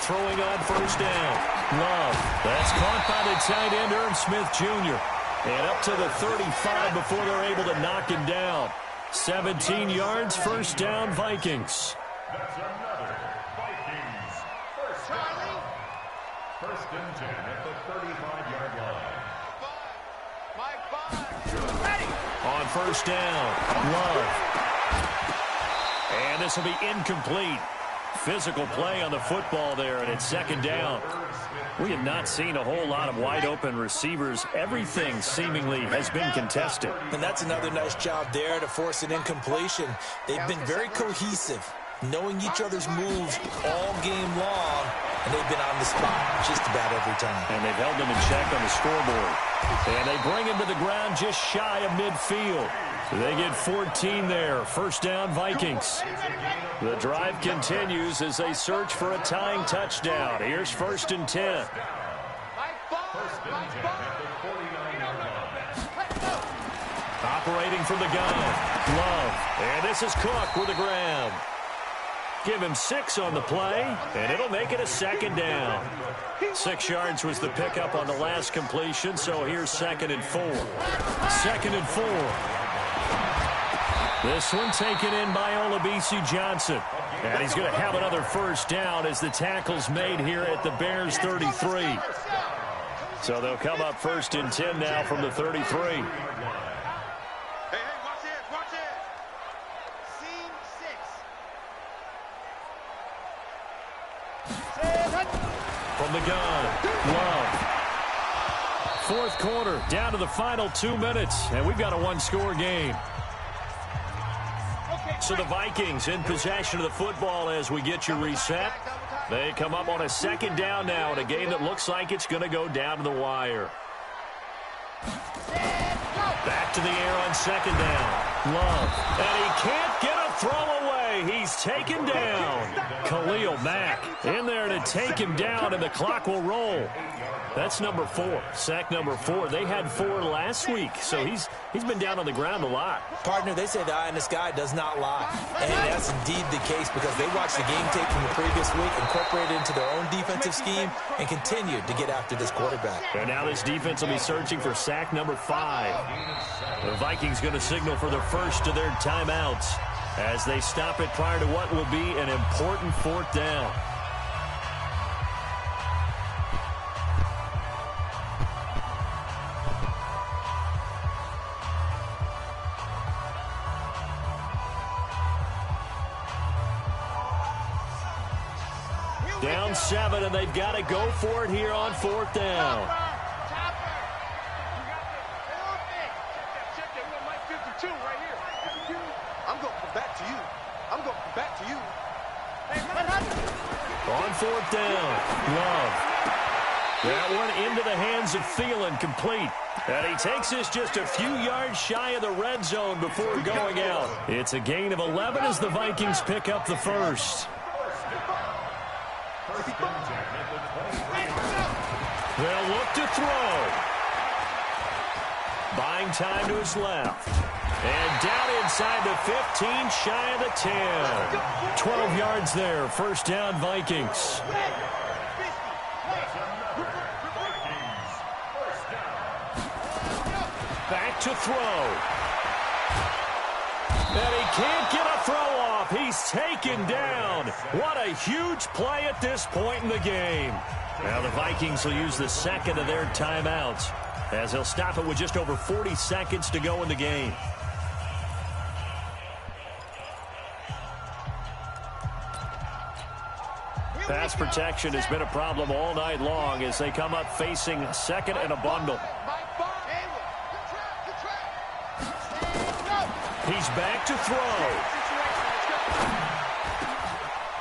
Speaker 1: Throwing on 1st down. Love. That's caught by the tight end, Ern Smith Jr. And up to the 35 before they're able to knock him down. 17 yards, 1st down, Vikings.
Speaker 4: That's another Vikings first down. 1st and 10 at the 35-yard line.
Speaker 3: Mike 5. Ready.
Speaker 1: On 1st down, Love. And this will be incomplete. Physical play on the football there, and it's 2nd down. We have not seen a whole lot of wide-open receivers. Everything seemingly has been contested.
Speaker 2: And that's another nice job there to force an incompletion. They've been very cohesive, knowing each other's moves all game long, and they've been on the spot just about every time.
Speaker 1: And they've held them in check on the scoreboard. And they bring him to the ground just shy of midfield. They get 14 there. 1st down, Vikings. The drive continues as they search for a tying touchdown. Here's 1st and 10. Operating from the gun, Love. And this is Cook with the ground. Give him 6 on the play, and it'll make it a 2nd down. 6 yards was the pickup on the last completion, so here's 2nd and 4. 2nd and 4. This one taken in by Olabisi Johnson. And he's going to have another 1st down as the tackle's made here at the Bears 33. So they'll come up 1st and 10 now from the 33.
Speaker 3: Hey, watch it, watch it. Scene 6.
Speaker 1: From the gun, Love. 4th quarter, down to the final 2 minutes, and we've got a 1-score game. So the Vikings in possession of the football as we get you reset. They come up on a 2nd down now in a game that looks like it's going to go down to the wire. Back to the air on 2nd down. Love. And he can't get a throw away. He's taken down. Khalil Mack in there to take him down, and the clock will roll. That's number 4, sack number 4. They had 4 last week, so he's been down on the ground a lot.
Speaker 2: Partner, they say the eye in the sky does not lie. And that's indeed the case because they watched the game tape from the previous week, incorporated it into their own defensive scheme, and continued to get after this quarterback.
Speaker 1: And now this defense will be searching for sack number 5. The Vikings going to signal for the first of their timeouts as they stop it prior to what will be an important 4th down. Down 7, and they've got to go for it here on 4th down.
Speaker 3: I'm going to come back to you. I'm going to come back to you.
Speaker 1: On 4th down, Love. That one into the hands of Thielen, complete. And he takes this just a few yards shy of the red zone before going out. It's a gain of 11 as the Vikings pick up the 1st. They'll look to throw. Buying time to his left. And down inside the 15, shy of the 10. 12 yards there, 1st down, Vikings. Back to throw. And he can't get a throw off. He's taken down. What a huge play at this point in the game. Now the Vikings will use the 2nd of their timeouts as they'll stop it with just over 40 seconds to go in the game. Pass protection has been a problem all night long as they come up facing 2nd and a bundle. He's back to throw.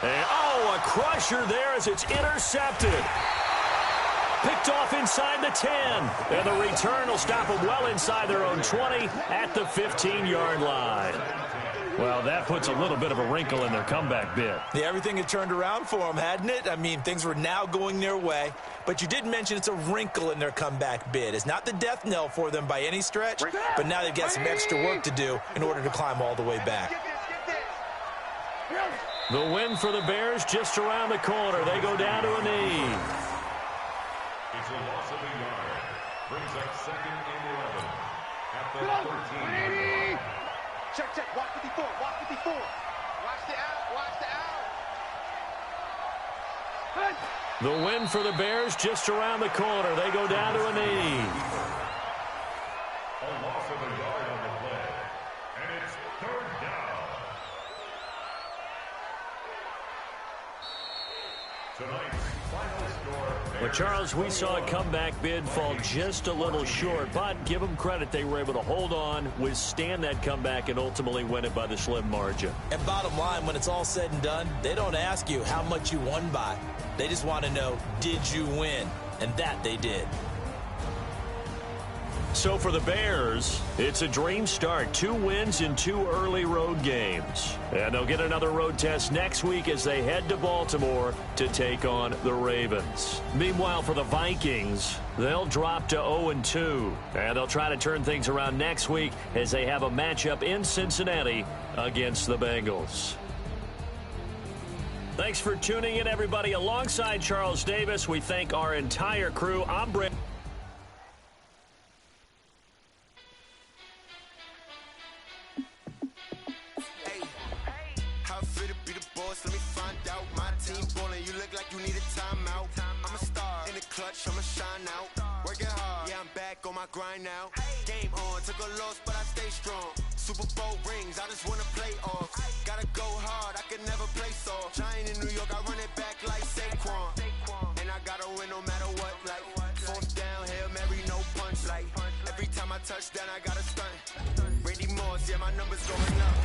Speaker 1: And, oh, a crusher there as it's intercepted. Picked off inside the 10. And the return will stop them well inside their own 20 at the 15-yard line. Well, that puts a little bit of a wrinkle in their comeback bid.
Speaker 2: Yeah, everything had turned around for them, hadn't it? I mean, things were now going their way. But you did mention it's a wrinkle in their comeback bid. It's not the death knell for them by any stretch, but now they've got some extra work to do in order to climb all the way back.
Speaker 1: The win for the Bears just around the corner. They go down to a knee.
Speaker 4: It's a loss of a yard. Brings up 2nd and 11 at the 13.
Speaker 3: Check. Watch 54. Watch 54. Watch the out. Watch the out.
Speaker 1: The win for the Bears just around the corner. They go down to a knee.
Speaker 4: A loss of a yard on the play. And it's 3rd down. Tonight's final score.
Speaker 1: Well, Charles, we saw a comeback bid fall just a little short, but give them credit. They were able to hold on, withstand that comeback, and ultimately win it by the slim margin.
Speaker 2: And bottom line, when it's all said and done, they don't ask you how much you won by. They just want to know, did you win? And that they did.
Speaker 1: So for the Bears, it's a dream start. 2 wins in 2 early road games. And they'll get another road test next week as they head to Baltimore to take on the Ravens. Meanwhile, for the Vikings, they'll drop to 0-2. And they'll try to turn things around next week as they have a matchup in Cincinnati against the Bengals. Thanks for tuning in, everybody. Alongside Charles Davis, we thank our entire crew. I'm Brent.
Speaker 7: Let me find out my team ballin'. You look like you need a timeout. I'm a star in the clutch, I'ma shine out. Working hard, yeah, I'm back on my grind now. Game on, took a loss, but I stay strong. Super Bowl rings, I just wanna play off. Gotta go hard, I can never play soft. Giant in New York, I run it back like Saquon. And I gotta win no matter what. Like 4th down, Hail Mary, no punch. Like every time I touch down, I gotta stunt. Randy Moss, yeah, my numbers going up.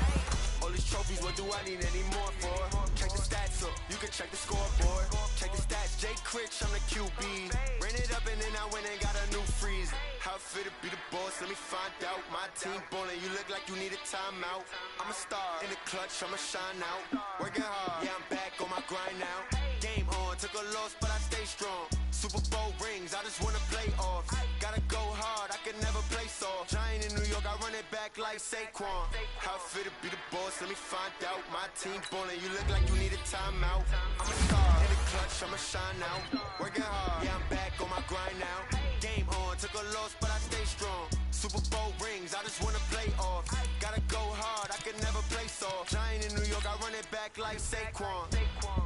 Speaker 7: All these trophies, what do I need any more for? Check the stats up, you can check the scoreboard. Check the stats, Jay Critch, I'm the QB. Ran it up and then I went and got a new freeze. How fit to be the boss, let me find out. My team ballin', you look like you need a timeout. I'm a star in the clutch, I'ma shine out. Working hard, yeah, I'm back on my grind now. Game on, took a loss, but I stay strong. Super Bowl rings, I just wanna play off. Gotta go hard, I can never play soft. Giant in New York, I run it back like Saquon. How fit to be the boss, let me find out. My team ballin', you look like you need a timeout. I'm a star in the clutch, I'ma shine out. Working hard, yeah, I'm back on my grind now. Game on, took a loss, but I stay strong. Super Bowl rings, I just wanna play off. Gotta go hard, I can never play soft. Giant in New York, I run it back like Saquon.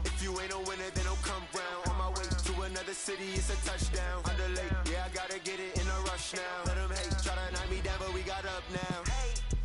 Speaker 7: If you ain't a winner, then don't come round. On my way to another city, it's a touchdown. Underlay, yeah, I gotta get it in a rush now. Let them hate, try to knock me down, but we got up now.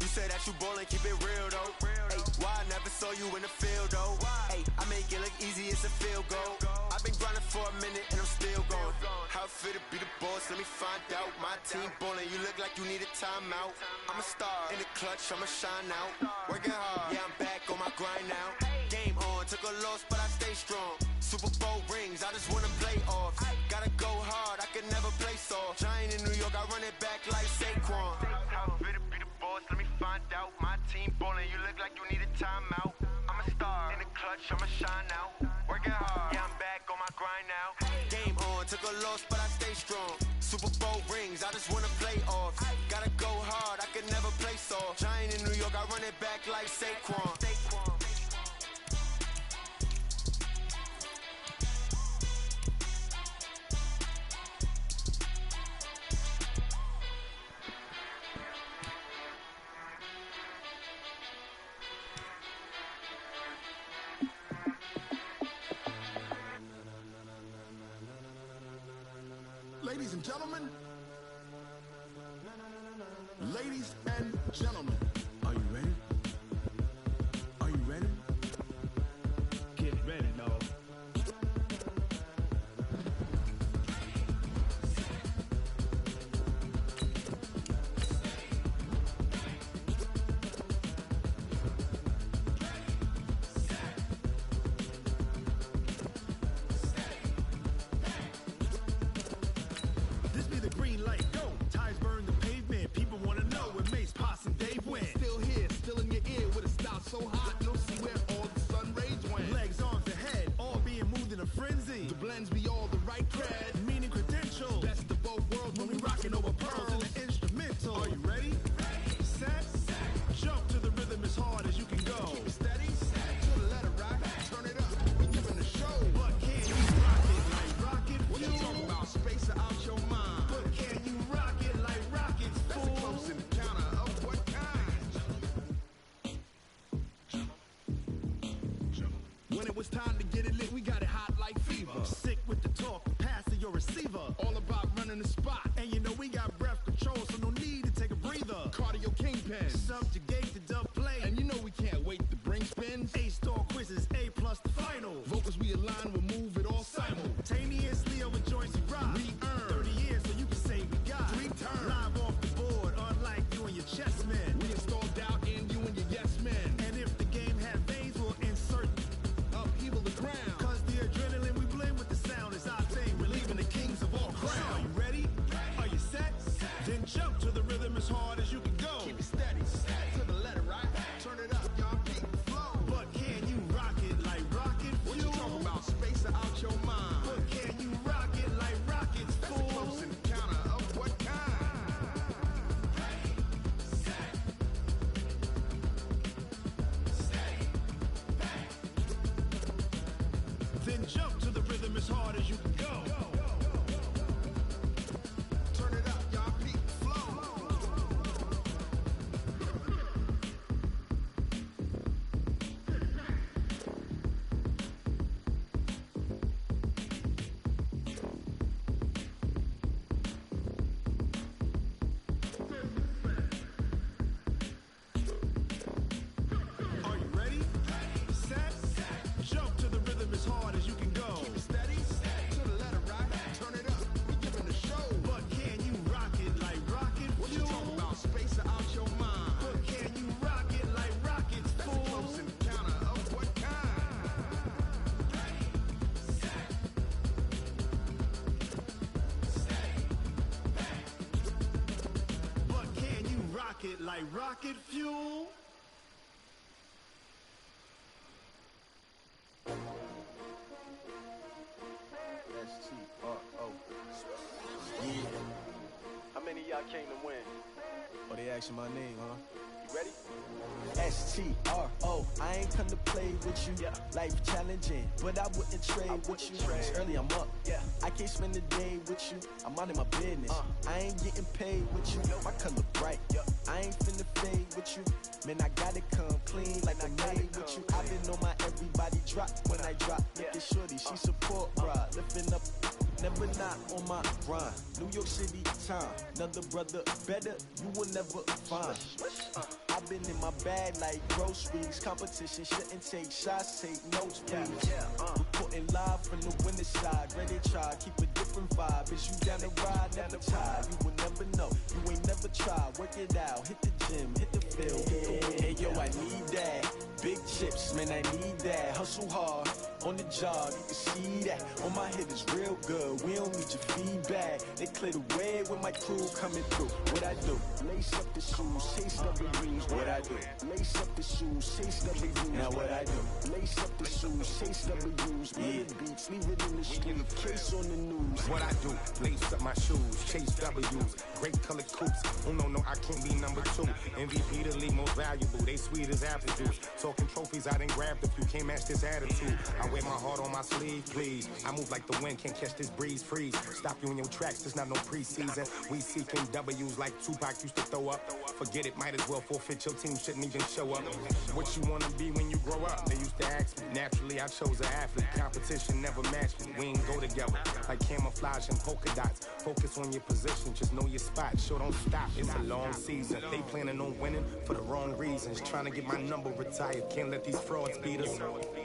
Speaker 7: You say that you ballin', keep it real though. Hey, why I never saw you in the field though? Hey, I make it look easy, it's a field goal. I've been grinding for a minute and I'm still going. How fit to be the boss, let me find out. My team ballin', you look like you need a timeout. I'm a star in the clutch, I'ma shine out. Working hard, yeah, I'm back on my grind now. Game on, took a loss, but I stay strong. Super Bowl rings, I just wanna play off. Gotta go hard, I can never play soft. Giant in New York, I run it back like Saquon. How fit to be the boss, let me find out. My team ballin', you look like you need a timeout. I'm a star in the clutch, I'ma shine out. Working hard, yeah, I'm back on my grind now. Game on, took a loss, but I stay strong. Super Bowl rings, I just wanna play off. Gotta go hard, I can never play soft. Giant in New York, I run it back like Saquon.
Speaker 8: Ladies and gentlemen, ladies and gentlemen, are you ready? Are you ready? Get ready, dog. blends be all the right cred, meaning credentials. Best of both worlds when we rockin' over pearls in the instrumental. Are you ready? Set. Jump to the rhythm as hard as you can go. Keep it steady. To the letter right. Turn it up. We giving the show. But can you rock it like rocket? What you talking about? Space out your mind. But can you rock it like rockets? That's a close encounter of what kind? When it was time to get it lit, we got it hot like fever. Sick with the talk, pass to your receiver. All about running the spot. And you know we got breath control, so no need to take a breather. Cardio kingpin, subjugate the dub play. And you know we can't wait to bring spins. A-star quizzes, A+ the final. Vocals we align, we'll move it all simultaneously over joints we rock. We earn 30 years, so you can say we got 3 turns. Live off the board, unlike you and your chess men. We install doubt in you and your yes men. And if the game had veins, we'll insert upheaval the ground. Cause the adrenaline we blend with the sound is our thing, relieving the kings of all crowns. Are you ready? Are you set? Then jump to the rhythm as hard as you can go. Keep it steady, to the letter right. Turn it up, y'all keep the flow. But can you rock it like rocket fuel? What you talking about? Space out your mind. But can you rock it like rockets, fool? That's a close encounter of what kind? Then jump to the rhythm as hard as you can go. Turn it up, y'all keep the flow. Are you ready? Set. Jump to the rhythm as hard as you can go. Keep it steady. To the letter right. Turn it up. We giving the show. But can you rock it like rocket fuel? What you talking about? Space out your mind. But can you rock it like rockets, fool? That's a close encounter of what kind? But can you rock it like rocket fuel?
Speaker 9: S-T-R-O. Yeah. How many of y'all came to win? Oh, they asking my name, huh? You ready? S-T-R-O. I ain't come to play with you. Yeah. Life challenging, but I wouldn't trade with you. It's early, I'm up. Yeah. I can't spend the day with you. I'm out of my business. I ain't getting paid with you. My color bright. I ain't finna fade with you. Man, I gotta come clean like I made with you. I've been on my everybody drop when I drop. Look at shorty, she support, bruh. Lifting up, never not on my grind. New York City time, another brother better, you will never find. I've been in my bag like groceries. Competition shouldn't take shots, take notes, please. Reporting live from the winning side. Ready to try, keep a different vibe. Is you down the ride, never tired. You will never know, you ain't never tried. Work it out, hit the gym, hit the field, hit the wind. Hey yo, I need that. Big chips, man, I need that. Hustle hard, on the job, you can see that. On my head is real good, we don't need your feedback. They clear the way when my crew coming through. What I do? Lace up the shoes, chase W's. What I do? Lace up the shoes, chase W's. Now what I do? Lace up the shoes, chase W's. Yeah. Beats, leave it in the street, case on the news.
Speaker 10: What I do? Lace up my shoes, chase W's. Great colored coops. Oh no, I can't be number 2. MVP the league most valuable. They sweet as apple juice. Talking trophies, I done grabbed a few. Can't match this attitude. I wear my heart on my sleeve, please. I move like the wind, can't catch this breeze. Freeze. Stop you in your tracks. There's not no preseason. We seeking W's like Tupac used to throw up. Forget it, might as well forfeit. Your team shouldn't even show up. What you wanna be when you grow up? They used to ask me. Naturally, I chose an athlete. Competition never matched me. We ain't go together like camouflage and polka dots. Focus on your position, just know your spot. Sure, don't stop. It's a long season. They planning on winning for the wrong reasons. Trying to get my number retired. Can't let these frauds beat us.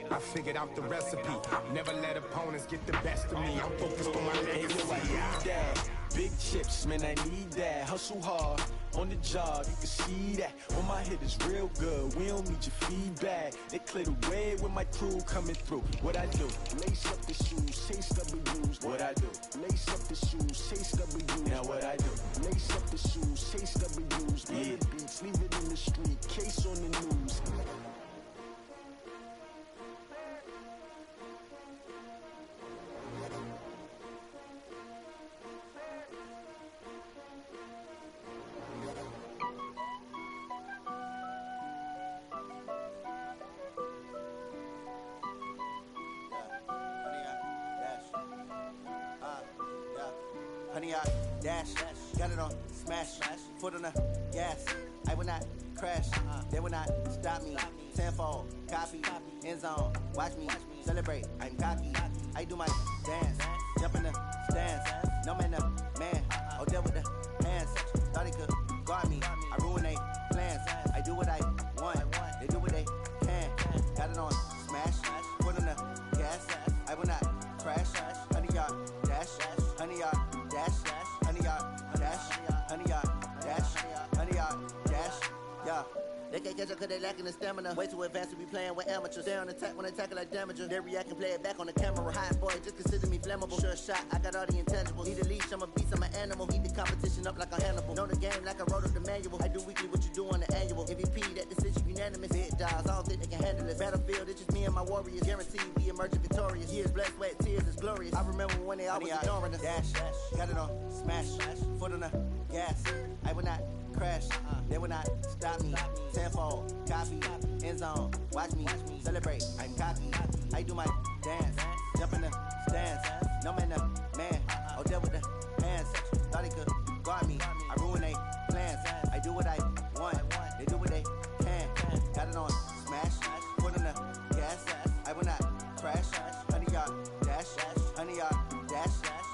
Speaker 10: I figured out the recipe. Never let opponents get the best of me. I'm focused on my legacy.
Speaker 9: I need that. Big chips, man, I need that. Hustle hard, on the job, you can see that. On my head is real good, we don't need your feedback. They clear the way with my crew coming through. What I do? Lace up the shoes, chase W's. What I do? Lace up the shoes, chase W's. Now what I do? Lace up the shoes, chase W's. Yeah. Beats, leave it in the street, case on the news. 100 yard dash. Got it on smash. Foot on the gas. I will not crash. They will not stop me. Tenfold, copy, end zone. Watch me celebrate. I'm cocky. I do my dance. Jump in the stands. No man, no man. Oh, deal with the hands. Thought he could guard me. I ruin they plans. I do what I want. They do what they can. Got it on smash. Foot on the gas. I will not crash. 100 yard dash. 100 yard dash. 100 yard dash. 100 yard dash. 100 yard dash. Yeah. They can't catch up cause they lacking the stamina. Way too advanced to be playing with amateurs. Stay on attack when I tackle like damager. They react and play it back on the camera. Hot boy, just consider me flammable. Sure shot, I got all the intangibles. Need a leash, I'm a beast, I'm an animal. Eat the competition up like a Hannibal. Know the game like I wrote up the manual. I do weekly what you do on the annual. MVP, that decision unanimous. Big dogs, I don't think they can handle this. Battlefield, it's just me and my warriors. Guaranteed we emerging victorious. Years, blood, sweat, tears, it's glorious. I remember when they always ignoring us. Dash, got it on smash. Foot on the gas. I will not crash. They will not stop me. Tenfold, copy, end zone. Watch me celebrate. I'm cocky. I do my dance. Jump in the stands. No man, no man. Oh, deal with the hands. Thought he could guard me. I ruin they plans. I do what I want. They do what they can. Got it on smash. Foot on the gas. I will not crash. 100 yard dash. 100 yard dash.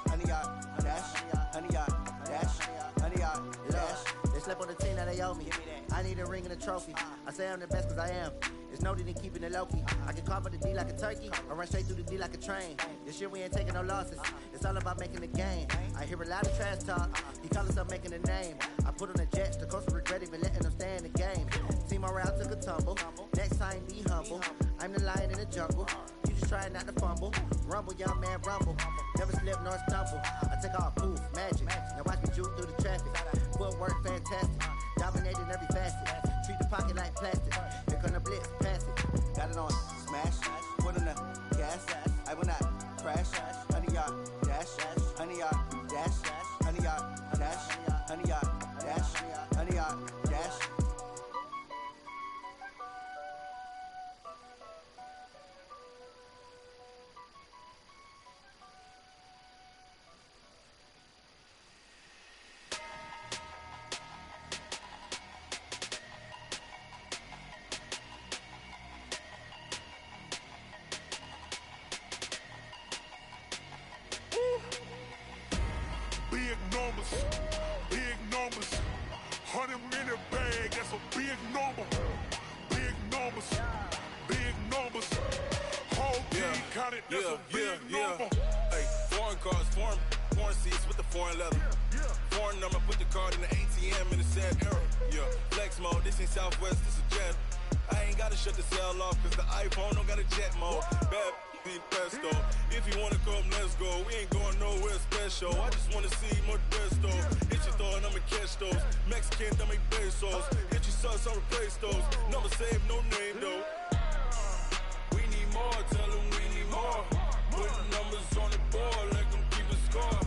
Speaker 9: 100 yard dash. 100 yard dash. 100 yard dash. They slept on the team that they owe me. I need a ring and a trophy. I say I'm the best cause I am. It's no need in keeping it low-key. I can carve up the D like a turkey or run straight through the D like a train. This year we ain't taking no losses. It's all about making the game. I hear a lot of trash talk. He call himself making a name. I put on the Jets. The coach will regret even letting them stay in the game. Team morale took a tumble. Next time be humble. I'm the lion in the jungle. You just try not to fumble. Rumble, young man, rumble. Never slip nor stumble. I take off, poof, magic. Now watch me juke through the traffic. Footwork fantastic. Dominating every facet. Treat the pocket like plastic. Here come the blitz, pass it. Got it on smash. Foot on the gas. I will not crash. 100 yard dash. 100 yard dash. 100 yard dash. 100 yard dash. 100 yard dash.
Speaker 8: Big numbers, big numbers. 100-minute bag, that's a big number. Big numbers, big numbers. Whole team counted, that's a big number.
Speaker 11: Hey, foreign cars, foreign seats with the foreign leather. Foreign number, put the card in the ATM in the sad era. Yeah, flex mode, this ain't Southwest, this is jet. I ain't gotta shut the cell off, cause the iPhone don't got a jet mode. Bad need pesto. If you wanna come, let's go. We ain't going nowhere special. I just wanna see more desto. Hit your throw and I'ma catch those. Mexican, I make pesos. Hit your sauce, I'll replace those. Number save, no name though. We need more, tell them we need more. Put numbers on the board, let them keep a score.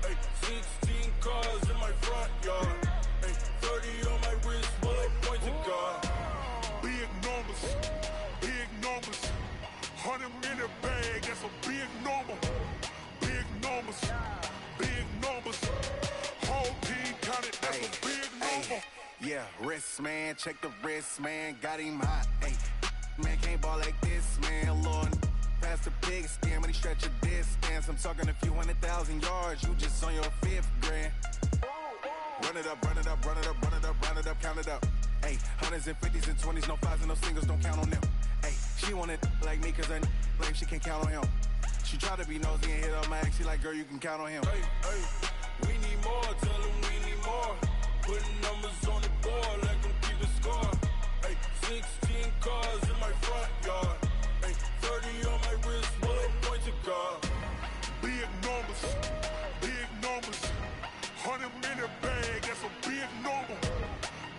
Speaker 11: Hey, 16 cars in my front yard. Hey, 30 on my wrist, bullet point to God.
Speaker 8: Big numbers, big numbers. 100-minute bag, that's a big number. Big numbers, big numbers. Whole team counted, that's a big number.
Speaker 10: Yeah, wrist man, check the wrist man, got him hot. Hey, man can't ball like this, man. Lord, past the pig skin when he stretch a distance. I'm talking a few 100,000 yards, you just on your 5th grand. Run it up, run it up, run it up, run it up, run it up, count it up. Hey, 100s and 50s and 20s, no 5s and no singles, don't count on them. Hey, she want it like me cause her lame, she can't count on him. She try to be nosy and hit up my ex, she like, girl, you can count on him.
Speaker 11: Hey, we need more, tell them we need more. Putting numbers on the board, let them keep a score. Hey, 16 cars in my front yard. Hey, 30 on my wrist, bullet point to God.
Speaker 8: Big numbers, big numbers. 100-minute bag, that's a big number.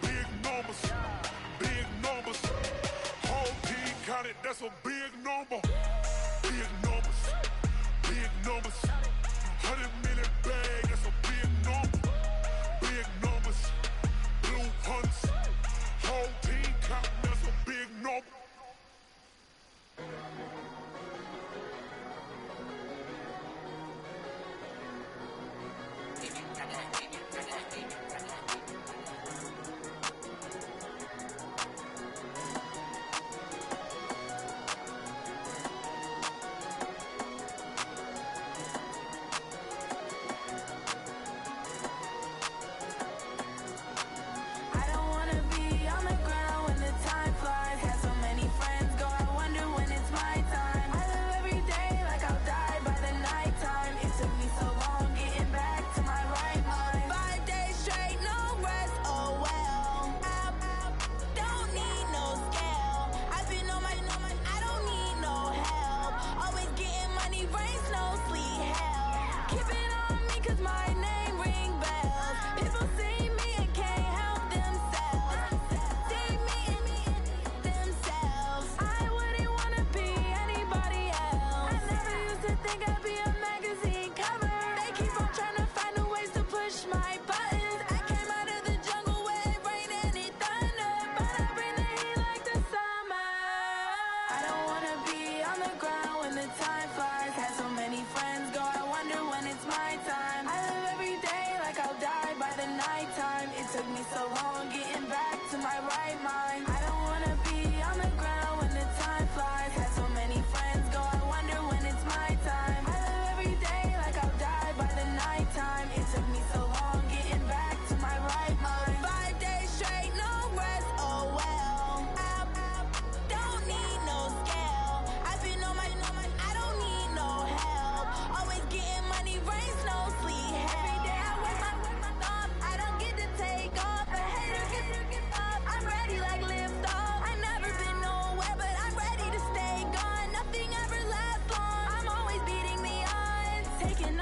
Speaker 8: Big numbers, big numbers. Whole team counted, that's a big number. Big numbers, big numbers. 100-minute bag, that's a big number. Big numbers, blue hunts. Whole team counting, that's a big number.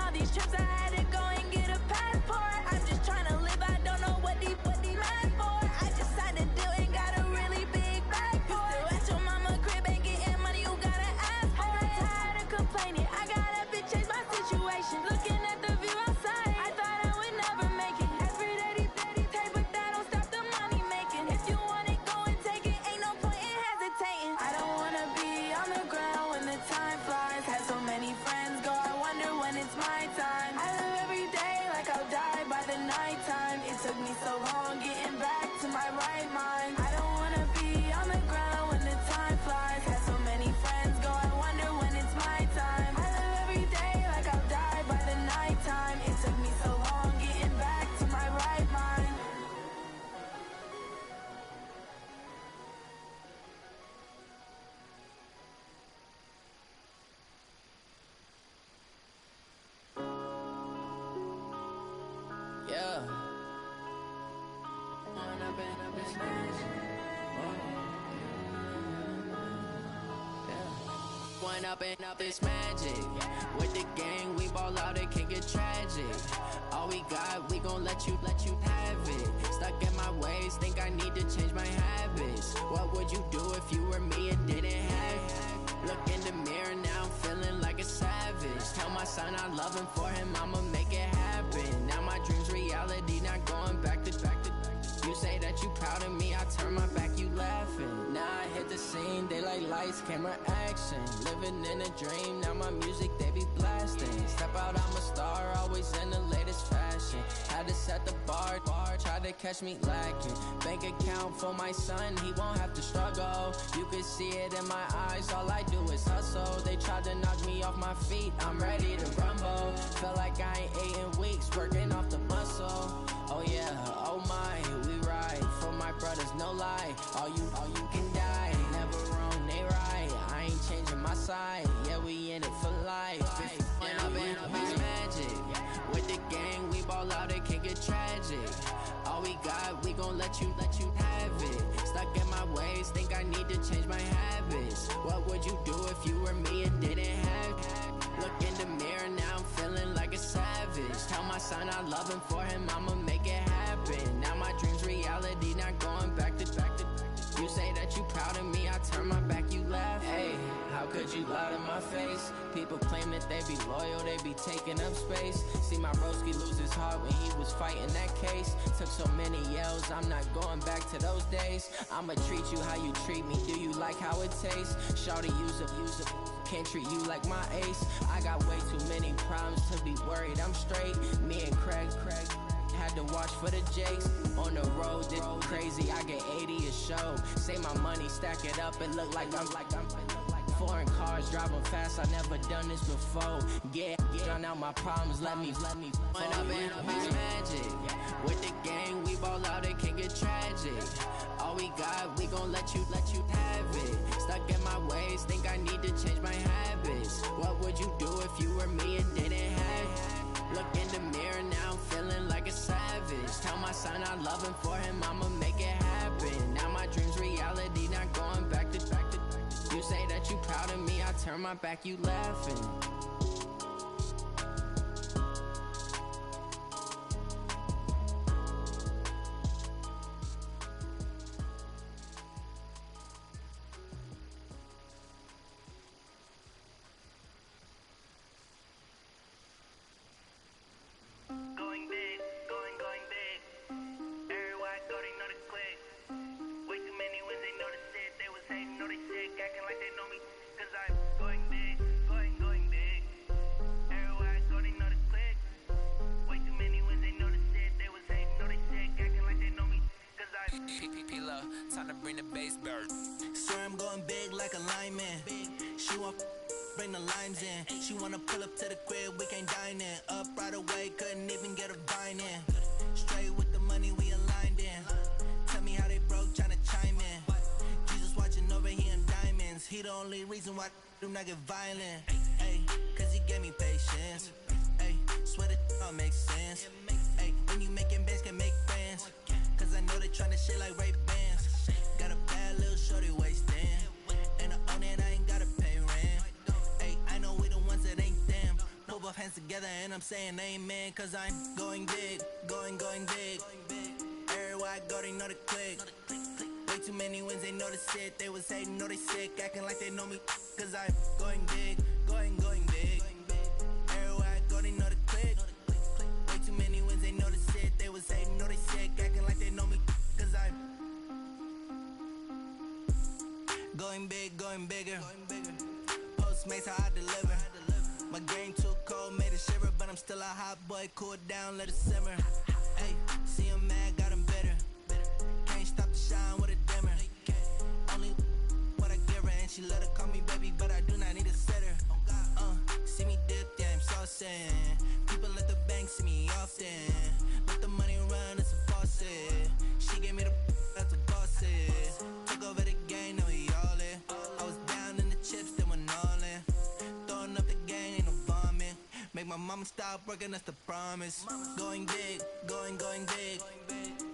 Speaker 12: all these trips, I had to go and get a passport. I'm just trying to live, I don't know what these mad for. I just signed a deal and got a really big bag for it. You still at your mama crib, ain't getting money, you gotta ask for it. I got tired of complaining, I got up and changed my situation. Looking at the view outside, I thought I would never make it. Every day these take, but that don't stop the money making. If you want it, go and take it, ain't no point in hesitating. I don't wanna be on the ground when the time flies. Had so many friends go, I wonder when it's my time. I live every day like I'll die by the nighttime. It took me so long getting back to my right mind. I don't wanna be on the ground when the time flies. Had so many friends go, I wonder when it's my time. I live every day like I'll die by the nighttime. It took me so long getting back to my right mind.
Speaker 13: Yeah. One up and up is magic. With the gang, we ball out, it can get tragic. All we got, we gon' let you have it. Stuck in my ways, think I need to change my habits. What would you do if you were me and didn't have it? Look in the mirror, now I'm feeling like a savage. Tell my son I love him, for him I'ma make it happen. Now my dream's reality, not going back to. You say that you proud of me, I turn my back, you laughing. Now I hit the scene, daylight lights, camera action. Living in a dream, now my music, they be blasting. Step out, I'm a star, always in the latest fashion. Had to set the bar, tried to catch me lacking. Bank account for my son, he won't have to struggle. You can see it in my eyes, all I do is hustle. They tried to knock me off my feet, I'm ready to rumble. Felt like I ain't ate in weeks, working off the muscle. Oh yeah, oh my, we ride for my brothers, no lie. All you can die, never wrong, they right. I ain't changing my side, yeah, we in it for life. And I've been magic. With the gang, we ball out, it can get tragic. All we got, we gon' let you have it. Stuck in my ways, think I need to change my habits. What would you do if you were me and didn't have it? Look in the mirror, now I'm feeling like a savage. Tell my son I love him, for him I'ma make it happen. Now my dream's reality, not going back to. You say that you proud of me, I turn my back, you laugh. Hey, how could you lie to my face? People claim that they be loyal, they be taking up space. See my broski lose his heart when he was fighting that case. Took so many yells, I'm not going back to those days. I'ma treat you how you treat me, do you like how it tastes? Shawty, use up, can't treat you like my ace. I got way too many problems to be worried, I'm straight. Me and Craig had to watch for the Jakes. On the road, this crazy, I get 80 a show. Say my money, stack it up, it look like I'm foreign cars, driving fast, I never done this before. Yeah, drown out my problems, let me When I've been magic. With the gang, we ball out, it can get tragic. All we got, we gon' let you have it. Stuck in my ways, think I need to change my habits. What would you do if you were me and didn't have it? Look in the mirror, now I'm feeling like a savage. Tell my son I love him, for him I'ma make it happen. Now my dream's reality, not going back to. You say that you proud of me, I turn my back, you laughing.
Speaker 14: Time to bring the bass bird.
Speaker 15: Swear I'm going big like a lineman. She want bring the limes in. She wanna pull up to the crib, we can't dine in. Up right away, couldn't even get a vine in. Straight with the money, we aligned in. Tell me how they broke, tryna chime in. Jesus watching over here in diamonds. He the only reason why I do not get violent. Ay, cause he gave me patience. Ay, swear that all makes sense. Ay, when you making bands, can make friends. Cause I know they tryna shit like Ray Bans. Got a bad little shorty wasting. And I own it, I ain't gotta pay rent. Ay, I know we the ones that ain't them. Pull both hands together and and I'm saying amen, cause I'm going big, going big. Everywhere I go, they know the click. Way too many wins, they know the shit. They was hating, know they sick, acting like they know me, cause I'm going big, going big. Everywhere I go, they know the click. Way too many wins, they know the shit. They was hating, know they sick, acting like they know me, cause I'm going big, going bigger. Postmates how I deliver. My game too cold, made it shiver, but I'm still a hot boy. Cool it down, let it simmer. Hey, see him mad, got him bitter. Can't stop the shine with a dimmer. Only what I give her, and she let her call me baby, but I do not need a sitter. See me dip, yeah, I'm saucing. People at the bank see me often. Let the money run, it's a faucet. She gave me the that's a boss it. Took over the game, now we all in. I was down in the chips, then went all in. Throwing up the gang, ain't no vomit. Make my mama stop working, that's the promise. Going big, going big.